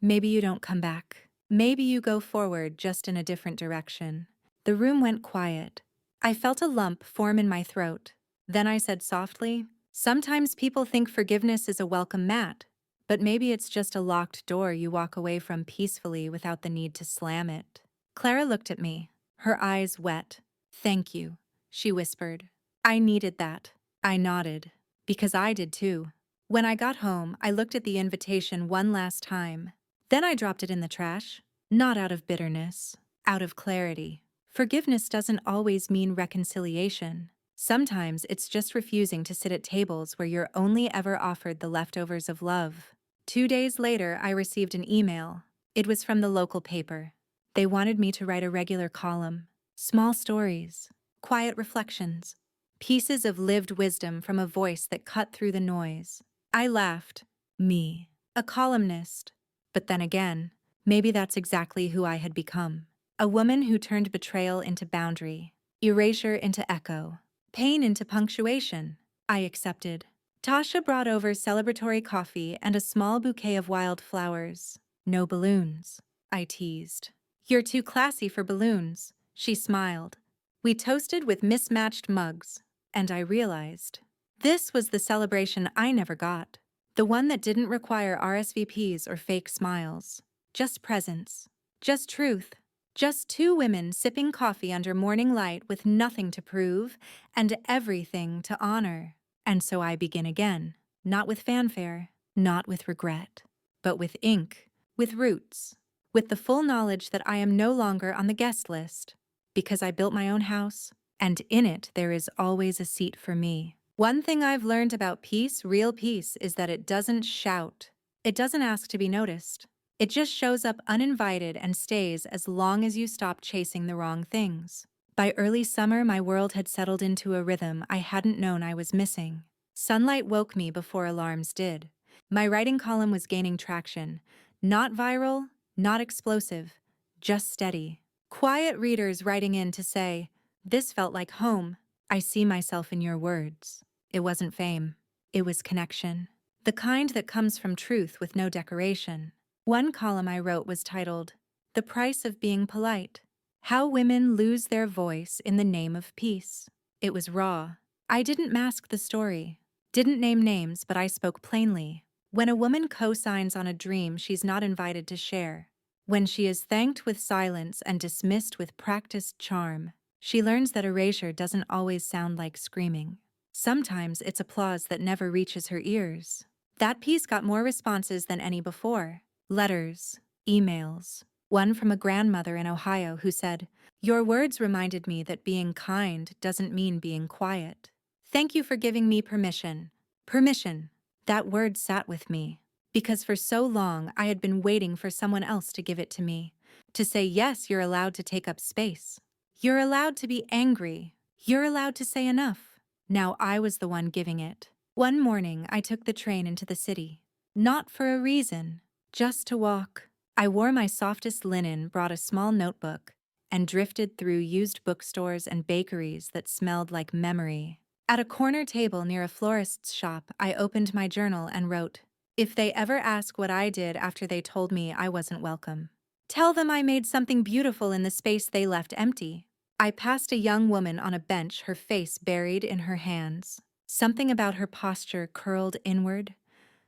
Maybe you don't come back. Maybe you go forward, just in a different direction. The room went quiet. I felt a lump form in my throat. Then I said softly, sometimes people think forgiveness is a welcome mat, but maybe it's just a locked door you walk away from peacefully without the need to slam it. Clara looked at me, her eyes wet. Thank you, she whispered. I needed that. I nodded. Because I did too. When I got home, I looked at the invitation one last time. Then I dropped it in the trash. Not out of bitterness, out of clarity. Forgiveness doesn't always mean reconciliation. Sometimes it's just refusing to sit at tables where you're only ever offered the leftovers of love. 2 days later, I received an email. It was from the local paper. They wanted me to write a regular column. Small stories, quiet reflections, pieces of lived wisdom from a voice that cut through the noise. I laughed. Me, a columnist. But then again, maybe that's exactly who I had become. A woman who turned betrayal into boundary, erasure into echo, pain into punctuation. I accepted. Tasha brought over celebratory coffee and a small bouquet of wildflowers. No balloons, I teased. You're too classy for balloons, she smiled. We toasted with mismatched mugs, and I realized this was the celebration I never got. The one that didn't require RSVPs or fake smiles. Just presence. Just truth. Just two women sipping coffee under morning light with nothing to prove and everything to honor. And so I begin again. Not with fanfare, not with regret, but with ink, with roots, with the full knowledge that I am no longer on the guest list, because I built my own house, and in it there is always a seat for me. One thing I've learned about peace, real peace, is that it doesn't shout. It doesn't ask to be noticed. It just shows up uninvited and stays as long as you stop chasing the wrong things. By early summer, my world had settled into a rhythm I hadn't known I was missing. Sunlight woke me before alarms did. My writing column was gaining traction. Not viral, not explosive, just steady. Quiet readers writing in to say, "This felt like home. I see myself in your words." It wasn't fame. It was connection. The kind that comes from truth with no decoration. One column I wrote was titled, "The Price of Being Polite: How Women Lose Their Voice in the Name of Peace." It was raw. I didn't mask the story. Didn't name names, but I spoke plainly. When a woman co-signs on a dream she's not invited to share, when she is thanked with silence and dismissed with practiced charm, she learns that erasure doesn't always sound like screaming. Sometimes it's applause that never reaches her ears. That piece got more responses than any before. Letters, emails. One from a grandmother in Ohio who said, "Your words reminded me that being kind doesn't mean being quiet. Thank you for giving me permission." Permission. That word sat with me. Because for so long I had been waiting for someone else to give it to me. To say, yes, you're allowed to take up space. You're allowed to be angry. You're allowed to say enough. Now I was the one giving it. One morning I took the train into the city. Not for a reason, just to walk. I wore my softest linen, brought a small notebook, and drifted through used bookstores and bakeries that smelled like memory. At a corner table near a florist's shop, I opened my journal and wrote, "If they ever ask what I did after they told me I wasn't welcome, tell them I made something beautiful in the space they left empty." I passed a young woman on a bench, her face buried in her hands. Something about her posture curled inward.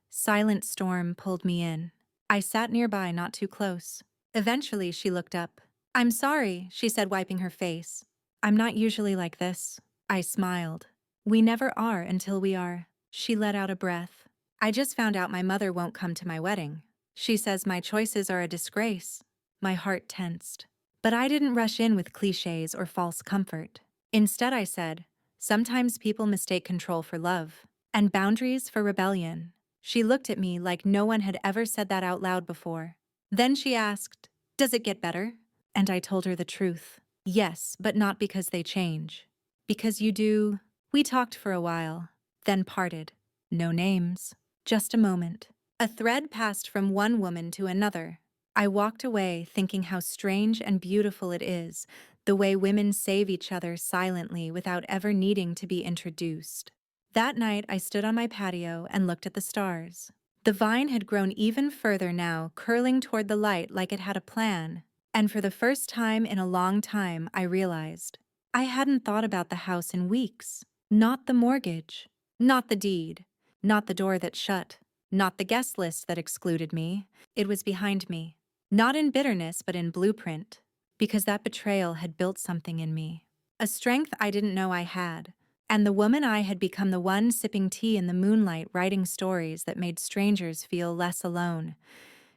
Silent storm pulled me in. I sat nearby, not too close. Eventually, she looked up. "I'm sorry," she said, wiping her face. "I'm not usually like this." I smiled. "We never are until we are." She let out a breath. "I just found out my mother won't come to my wedding. She says my choices are a disgrace." My heart tensed. But I didn't rush in with cliches or false comfort. Instead, I said, "Sometimes people mistake control for love, and boundaries for rebellion." She looked at me like no one had ever said that out loud before. Then she asked, "Does it get better?" And I told her the truth. "Yes, but not because they change. Because you do." We talked for a while, then parted. No names, just a moment. A thread passed from one woman to another. I walked away thinking how strange and beautiful it is, the way women save each other silently without ever needing to be introduced. That night, I stood on my patio and looked at the stars. The vine had grown even further now, curling toward the light like it had a plan. And for the first time in a long time, I realized I hadn't thought about the house in weeks. Not the mortgage, not the deed, not the door that shut, not the guest list that excluded me. It was behind me. Not in bitterness, but in blueprint. Because that betrayal had built something in me. A strength I didn't know I had. And the woman I had become, the one sipping tea in the moonlight, writing stories that made strangers feel less alone.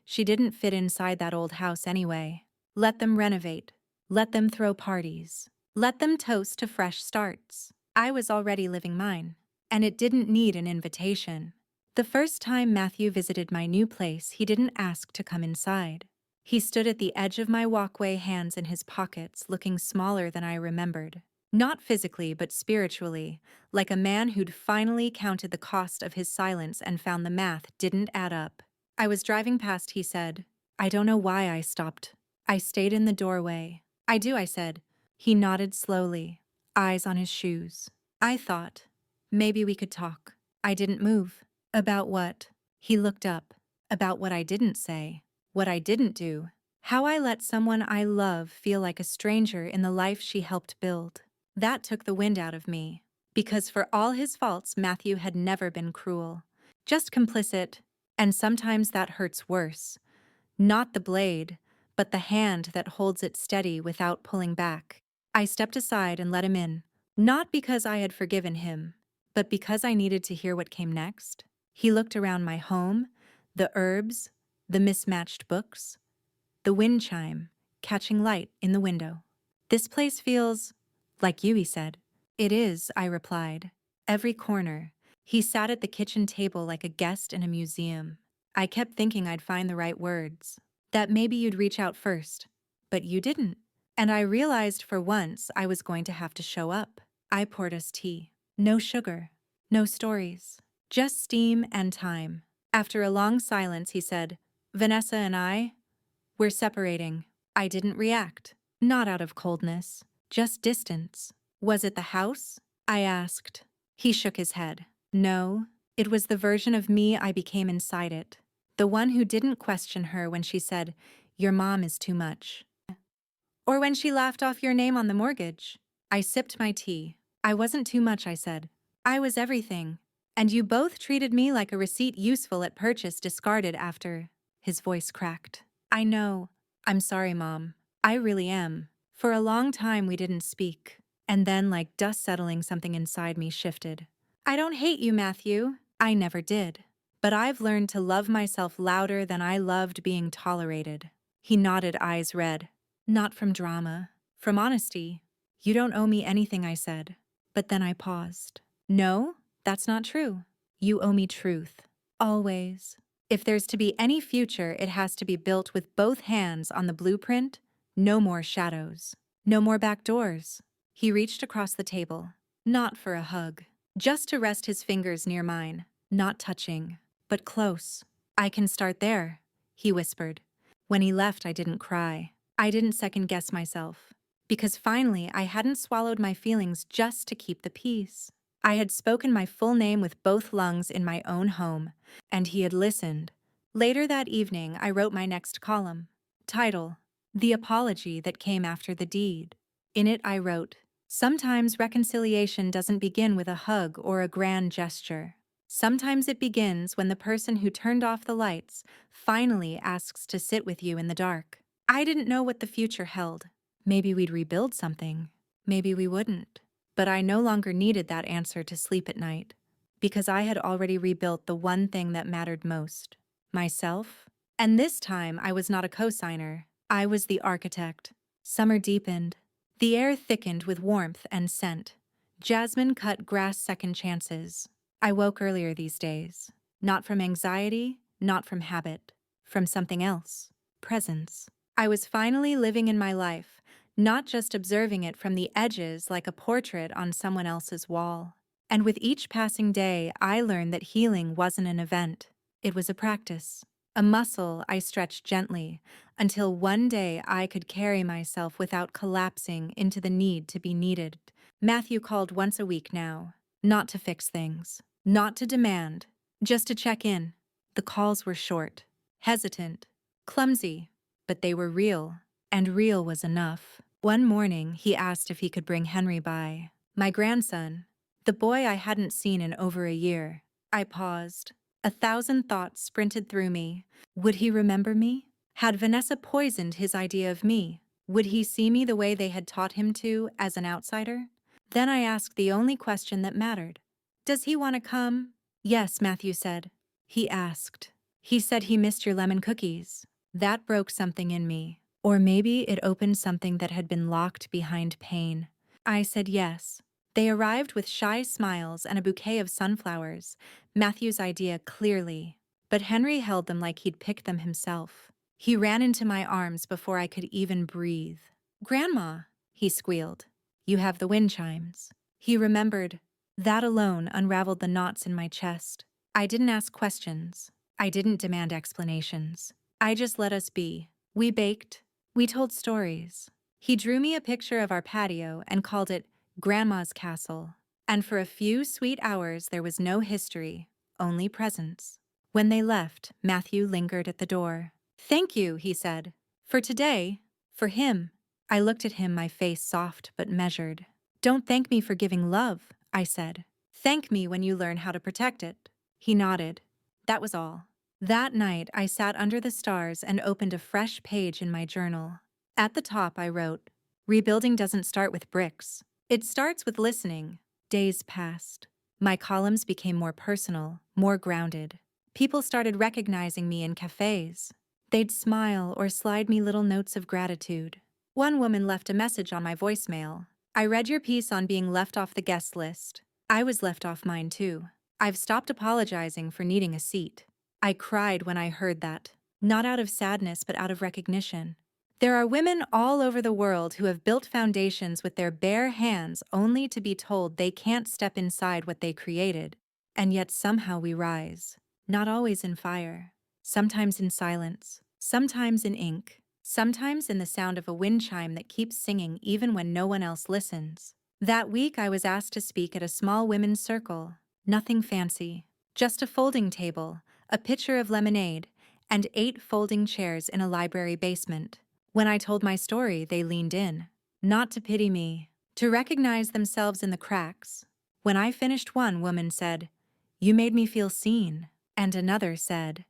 She didn't fit inside that old house anyway. Let them renovate. Let them throw parties. Let them toast to fresh starts. I was already living mine. And it didn't need an invitation. The first time Matthew visited my new place, he didn't ask to come inside. He stood at the edge of my walkway, hands in his pockets, looking smaller than I remembered. Not physically, but spiritually, like a man who'd finally counted the cost of his silence and found the math didn't add up. I was driving past, he said. I don't know why I stopped. I stayed in the doorway. I do, I said. He nodded slowly, eyes on his shoes. I thought, maybe we could talk. I didn't move. About what? He looked up. About what I didn't say. What I didn't do. How I let someone I love feel like a stranger in the life she helped build. That took the wind out of me. Because for all his faults, Matthew had never been cruel. Just complicit, and sometimes that hurts worse. Not the blade, but the hand that holds it steady without pulling back. I stepped aside and let him in. Not because I had forgiven him, but because I needed to hear what came next. He looked around my home, the herbs, the mismatched books, the wind chime catching light in the window. This place feels like you, he said. It is, I replied. Every corner. He sat at the kitchen table like a guest in a museum. I kept thinking I'd find the right words, that maybe you'd reach out first, but you didn't. And I realized for once I was going to have to show up. I poured us tea. No sugar, no stories, just steam and time. After a long silence, he said, Vanessa and we're separating. I didn't react. Not out of coldness, just distance. Was it the house? I asked. He shook his head. No, it was the version of me I became inside it. The one who didn't question her when she said, your mom is too much. Or when she laughed off your name on the mortgage. I sipped my tea. I wasn't too much, I said. I was everything. And you both treated me like a receipt useful at purchase, discarded after. His voice cracked. I know. I'm sorry, Mom. I really am. For a long time we didn't speak. And then, like dust settling, something inside me shifted. I don't hate you, Matthew. I never did. But I've learned to love myself louder than I loved being tolerated. He nodded, eyes red. Not from drama. From honesty. You don't owe me anything, I said. But then I paused. No, that's not true. You owe me truth. Always. If there's to be any future, it has to be built with both hands on the blueprint. No more shadows. No more back doors. He reached across the table. Not for a hug. Just to rest his fingers near mine. Not touching, but close. I can start there, he whispered. When he left, I didn't cry. I didn't second-guess myself. Because finally, I hadn't swallowed my feelings just to keep the peace. I had spoken my full name with both lungs in my own home, and he had listened. Later that evening, I wrote my next column. Title: The Apology That Came After the Deed. In it, I wrote, sometimes reconciliation doesn't begin with a hug or a grand gesture. Sometimes it begins when the person who turned off the lights finally asks to sit with you in the dark. I didn't know what the future held. Maybe we'd rebuild something. Maybe we wouldn't. But I no longer needed that answer to sleep at night, because I had already rebuilt the one thing that mattered most, myself. And this time I was not a co-signer. I was the architect. Summer deepened. The air thickened with warmth and scent. Jasmine cut grass second chances. I woke earlier these days. Not from anxiety, not from habit. From something else. Presence. I was finally living in my life, not just observing it from the edges like a portrait on someone else's wall. And with each passing day, I learned that healing wasn't an event. It was a practice. A muscle I stretched gently, until one day I could carry myself without collapsing into the need to be needed. Matthew called once a week now, not to fix things, not to demand, just to check in. The calls were short, hesitant, clumsy, but they were real, and real was enough. One morning, he asked if he could bring Henry by, my grandson, the boy I hadn't seen in over a year. I paused. 1,000 thoughts sprinted through me. Would he remember me? Had Vanessa poisoned his idea of me? Would he see me the way they had taught him to, as an outsider? Then I asked the only question that mattered. Does he want to come? Yes, Matthew said. He asked. He said he missed your lemon cookies. That broke something in me. Or maybe it opened something that had been locked behind pain. I said yes. They arrived with shy smiles and a bouquet of sunflowers, Matthew's idea clearly. But Henry held them like he'd picked them himself. He ran into my arms before I could even breathe. "Grandma," he squealed. "You have the wind chimes." He remembered. That alone unraveled the knots in my chest. I didn't ask questions. I didn't demand explanations. I just let us be. We baked. We told stories. He drew me a picture of our patio and called it Grandma's Castle. And for a few sweet hours there was no history, only presence. When they left, Matthew lingered at the door. "Thank you," he said. "For today, for him." I looked at him, my face soft but measured. "Don't thank me for giving love," I said. "Thank me when you learn how to protect it." He nodded. That was all. That night, I sat under the stars and opened a fresh page in my journal. At the top, I wrote, "Rebuilding doesn't start with bricks. It starts with listening." Days passed. My columns became more personal, more grounded. People started recognizing me in cafes. They'd smile or slide me little notes of gratitude. One woman left a message on my voicemail. "I read your piece on being left off the guest list. I was left off mine too. I've stopped apologizing for needing a seat." I cried when I heard that, not out of sadness but out of recognition. There are women all over the world who have built foundations with their bare hands only to be told they can't step inside what they created. And yet somehow we rise, not always in fire, sometimes in silence, sometimes in ink, sometimes in the sound of a wind chime that keeps singing even when no one else listens. That week I was asked to speak at a small women's circle. Nothing fancy, just a folding table, a pitcher of lemonade, and 8 folding chairs in a library basement. When I told my story, they leaned in, not to pity me, to recognize themselves in the cracks. When I finished, one woman said, "You made me feel seen," and another said,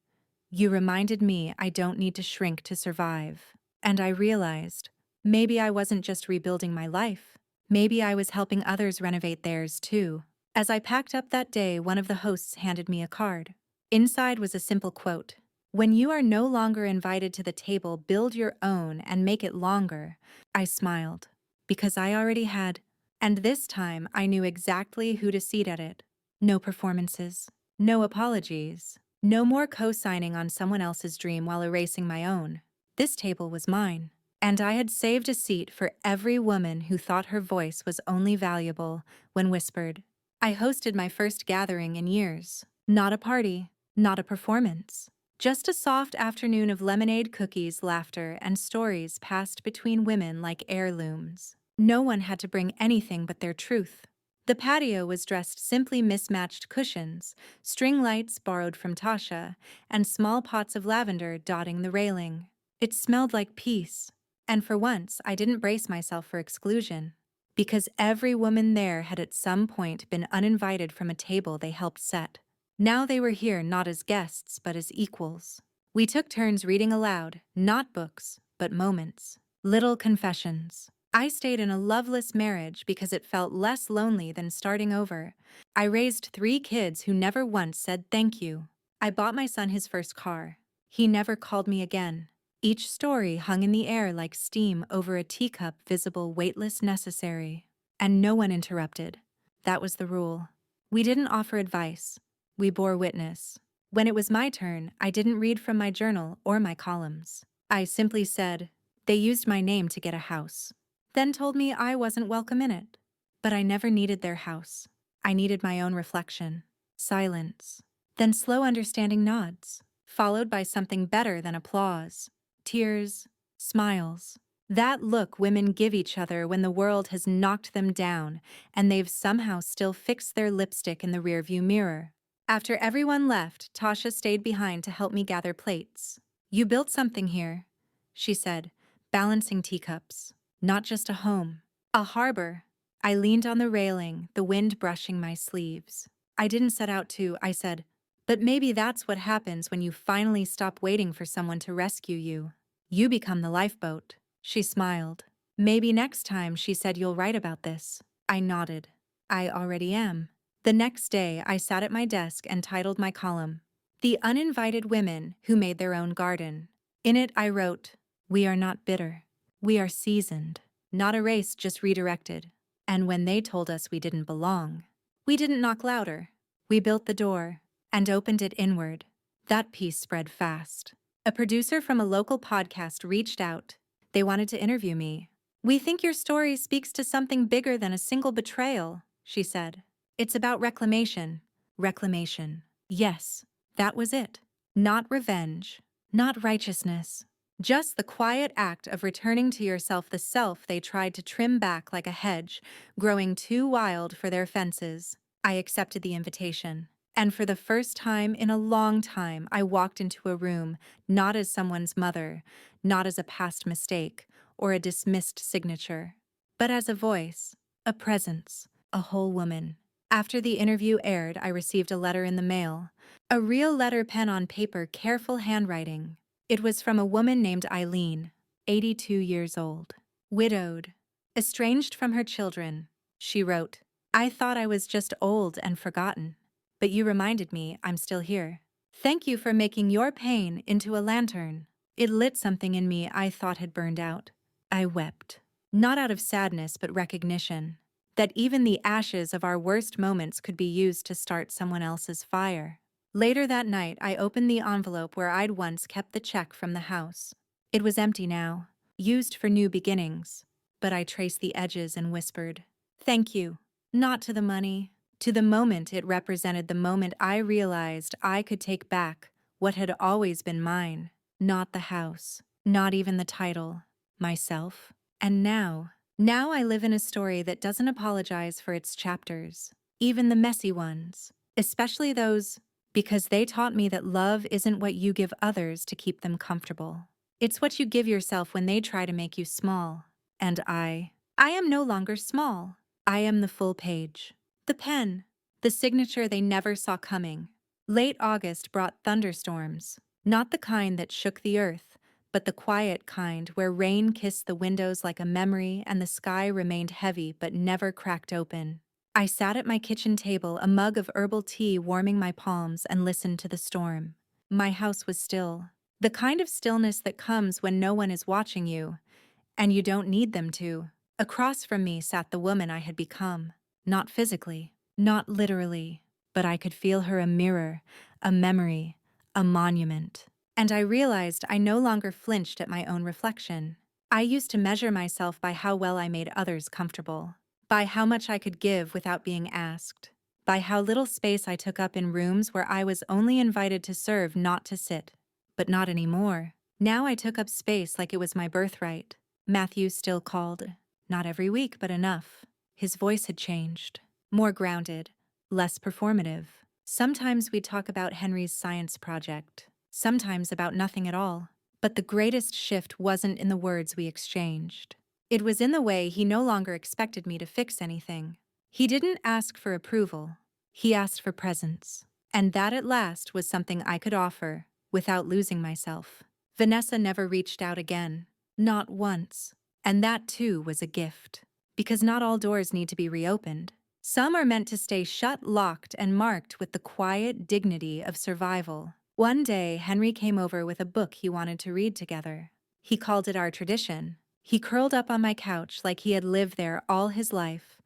"You reminded me I don't need to shrink to survive." And I realized, maybe I wasn't just rebuilding my life. Maybe I was helping others renovate theirs too. As I packed up that day, one of the hosts handed me a card. Inside was a simple quote. "When you are no longer invited to the table, build your own and make it longer." I smiled, because I already had, and this time I knew exactly who to seat at it. No performances, no apologies, no more co-signing on someone else's dream while erasing my own. This table was mine, and I had saved a seat for every woman who thought her voice was only valuable when whispered. I hosted my first gathering in years. Not a party, not a performance. Just a soft afternoon of lemonade, cookies, laughter, and stories passed between women like heirlooms. No one had to bring anything but their truth. The patio was dressed simply: mismatched cushions, string lights borrowed from Tasha, and small pots of lavender dotting the railing. It smelled like peace, and for once I didn't brace myself for exclusion, because every woman there had at some point been uninvited from a table they helped set. Now they were here not as guests, but as equals. We took turns reading aloud, not books, but moments. Little confessions. I stayed in a loveless marriage because it felt less lonely than starting over. I raised 3 kids who never once said thank you. I bought my son his first car. He never called me again. Each story hung in the air like steam over a teacup, visible, weightless, necessary. And no one interrupted. That was the rule. We didn't offer advice. We bore witness. When it was my turn, I didn't read from my journal or my columns. I simply said, "They used my name to get a house," then told me I wasn't welcome in it. But I never needed their house. I needed my own reflection. Silence. Then slow, understanding nods, followed by something better than applause. Tears. Smiles. That look women give each other when the world has knocked them down and they've somehow still fixed their lipstick in the rearview mirror. After everyone left, Tasha stayed behind to help me gather plates. "You built something here," she said, balancing teacups. "Not just a home. A harbor." I leaned on the railing, the wind brushing my sleeves. "I didn't set out to," I said. "But maybe that's what happens when you finally stop waiting for someone to rescue you. You become the lifeboat." She smiled. "Maybe next time," she said, "you'll write about this." I nodded. "I already am." The next day, I sat at my desk and titled my column, "The Uninvited Women Who Made Their Own Garden." In it, I wrote, "We are not bitter. We are seasoned, not erased, just redirected. And when they told us we didn't belong, we didn't knock louder. We built the door and opened it inward." That piece spread fast. A producer from a local podcast reached out. They wanted to interview me. "We think your story speaks to something bigger than a single betrayal," she said. "It's about reclamation." Reclamation. Yes, that was it. Not revenge, not righteousness. Just the quiet act of returning to yourself the self they tried to trim back like a hedge, growing too wild for their fences. I accepted the invitation. And for the first time in a long time, I walked into a room, not as someone's mother, not as a past mistake, or a dismissed signature, but as a voice, a presence, a whole woman. After the interview aired, I received a letter in the mail. A real letter, pen on paper, careful handwriting. It was from a woman named Eileen, 82 years old. Widowed, estranged from her children. She wrote, "I thought I was just old and forgotten, but you reminded me I'm still here. Thank you for making your pain into a lantern. It lit something in me I thought had burned out." I wept, not out of sadness but recognition, that even the ashes of our worst moments could be used to start someone else's fire. Later that night, I opened the envelope where I'd once kept the check from the house. It was empty now, used for new beginnings, but I traced the edges and whispered, "Thank you." Not to the money, to the moment it represented, the moment I realized I could take back what had always been mine. Not the house, not even the title, myself. And now I live in a story that doesn't apologize for its chapters, even the messy ones, especially those, because they taught me that love isn't what you give others to keep them comfortable. It's what you give yourself when they try to make you small. And I am no longer small. I am the full page. The pen, the signature they never saw coming. Late August brought thunderstorms, not the kind that shook the earth, but the quiet kind where rain kissed the windows like a memory and the sky remained heavy but never cracked open. I sat at my kitchen table, a mug of herbal tea warming my palms, and listened to the storm. My house was still, the kind of stillness that comes when no one is watching you, and you don't need them to. Across from me sat the woman I had become, not physically, not literally, but I could feel her, a mirror, a memory, a monument. And I realized I no longer flinched at my own reflection. I used to measure myself by how well I made others comfortable, by how much I could give without being asked, by how little space I took up in rooms where I was only invited to serve, not to sit. But not anymore. Now I took up space like it was my birthright. Matthew still called. Not every week, but enough. His voice had changed. More grounded, less performative. Sometimes we'd talk about Henry's science project, sometimes about nothing at all. But the greatest shift wasn't in the words we exchanged. It was in the way he no longer expected me to fix anything. He didn't ask for approval. He asked for presence. And that at last was something I could offer, without losing myself. Vanessa never reached out again. Not once. And that too was a gift. Because not all doors need to be reopened. Some are meant to stay shut, locked, and marked with the quiet dignity of survival. One day, Henry came over with a book he wanted to read together. He called it our tradition. He curled up on my couch like he had lived there all his life.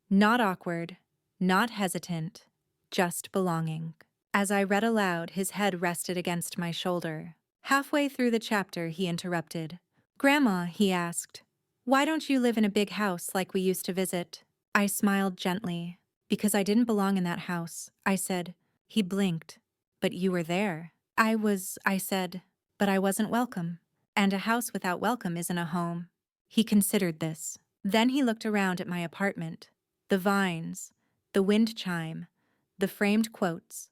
Not awkward, not hesitant, just belonging. As I read aloud, his head rested against my shoulder. Halfway through the chapter, he interrupted. "Grandma," he asked, "why don't you live in a big house like we used to visit?" I smiled gently. "Because I didn't belong in that house," I said. He blinked. "But you were there." I said, "but I wasn't welcome. And a house without welcome isn't a home." He considered this. Then he looked around at my apartment. The vines, the wind chime, the framed quotes,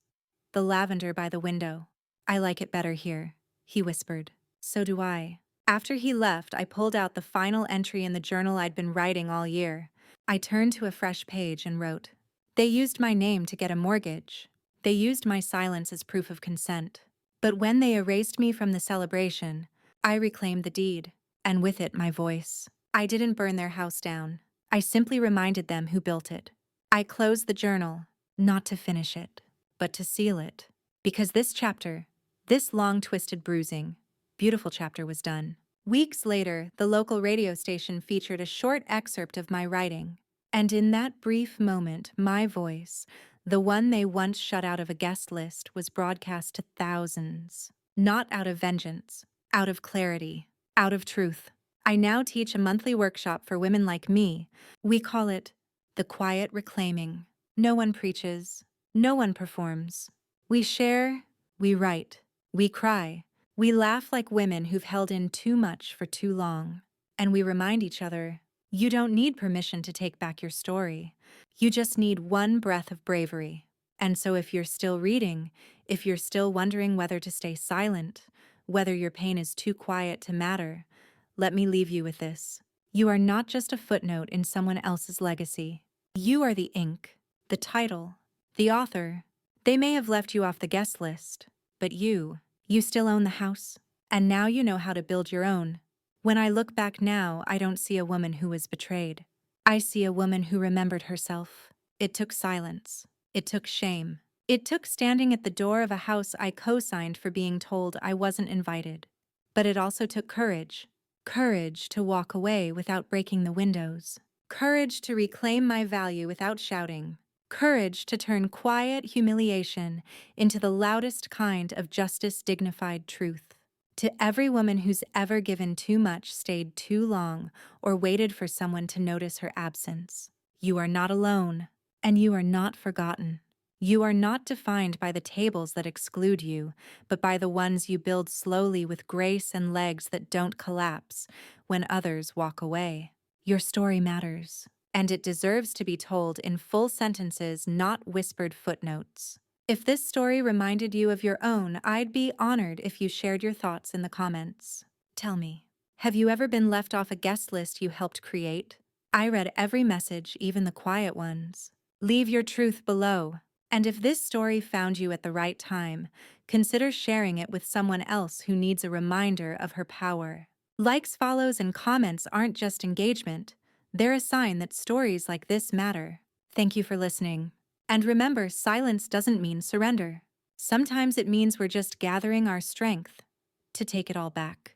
the lavender by the window. "I like it better here," he whispered. "So do I." After he left, I pulled out the final entry in the journal I'd been writing all year. I turned to a fresh page and wrote, "They used my name to get a mortgage. They used my silence as proof of consent. But when they erased me from the celebration, I reclaimed the deed, and with it my voice. I didn't burn their house down. I simply reminded them who built it. I closed the journal, not to finish it, but to seal it. Because this chapter, this long, twisted, bruising, beautiful chapter was done." Weeks later, the local radio station featured a short excerpt of my writing. And in that brief moment, my voice, the one they once shut out of a guest list, was broadcast to thousands. not out of vengeance, out of clarity, out of truth. I now teach a monthly workshop for women like me. We call it the quiet reclaiming. No one preaches, no one performs. We share, we write, we cry, we laugh like women who've held in too much for too long. And we remind each other, you don't need permission to take back your story. You just need one breath of bravery. And so if you're still reading, if you're still wondering whether to stay silent, whether your pain is too quiet to matter, let me leave you with this. You are not just a footnote in someone else's legacy. You are the ink, the title, the author. They may have left you off the guest list, but you still own the house. And now you know how to build your own. When I look back now, I don't see a woman who was betrayed. I see a woman who remembered herself. It took silence. It took shame. It took standing at the door of a house I co-signed for being told I wasn't invited. But it also took courage. Courage to walk away without breaking the windows. Courage to reclaim my value without shouting. Courage to turn quiet humiliation into the loudest kind of justice-dignified truth. To every woman who's ever given too much, stayed too long, or waited for someone to notice her absence, you are not alone, and you are not forgotten. You are not defined by the tables that exclude you, but by the ones you build slowly with grace and legs that don't collapse when others walk away. Your story matters, and it deserves to be told in full sentences, not whispered footnotes. If this story reminded you of your own, I'd be honored if you shared your thoughts in the comments. Tell me, have you ever been left off a guest list you helped create? I read every message, even the quiet ones. Leave your truth below. And if this story found you at the right time, consider sharing it with someone else who needs a reminder of her power. Likes, follows, and comments aren't just engagement. They're a sign that stories like this matter. Thank you for listening. And remember, silence doesn't mean surrender. Sometimes it means we're just gathering our strength to take it all back.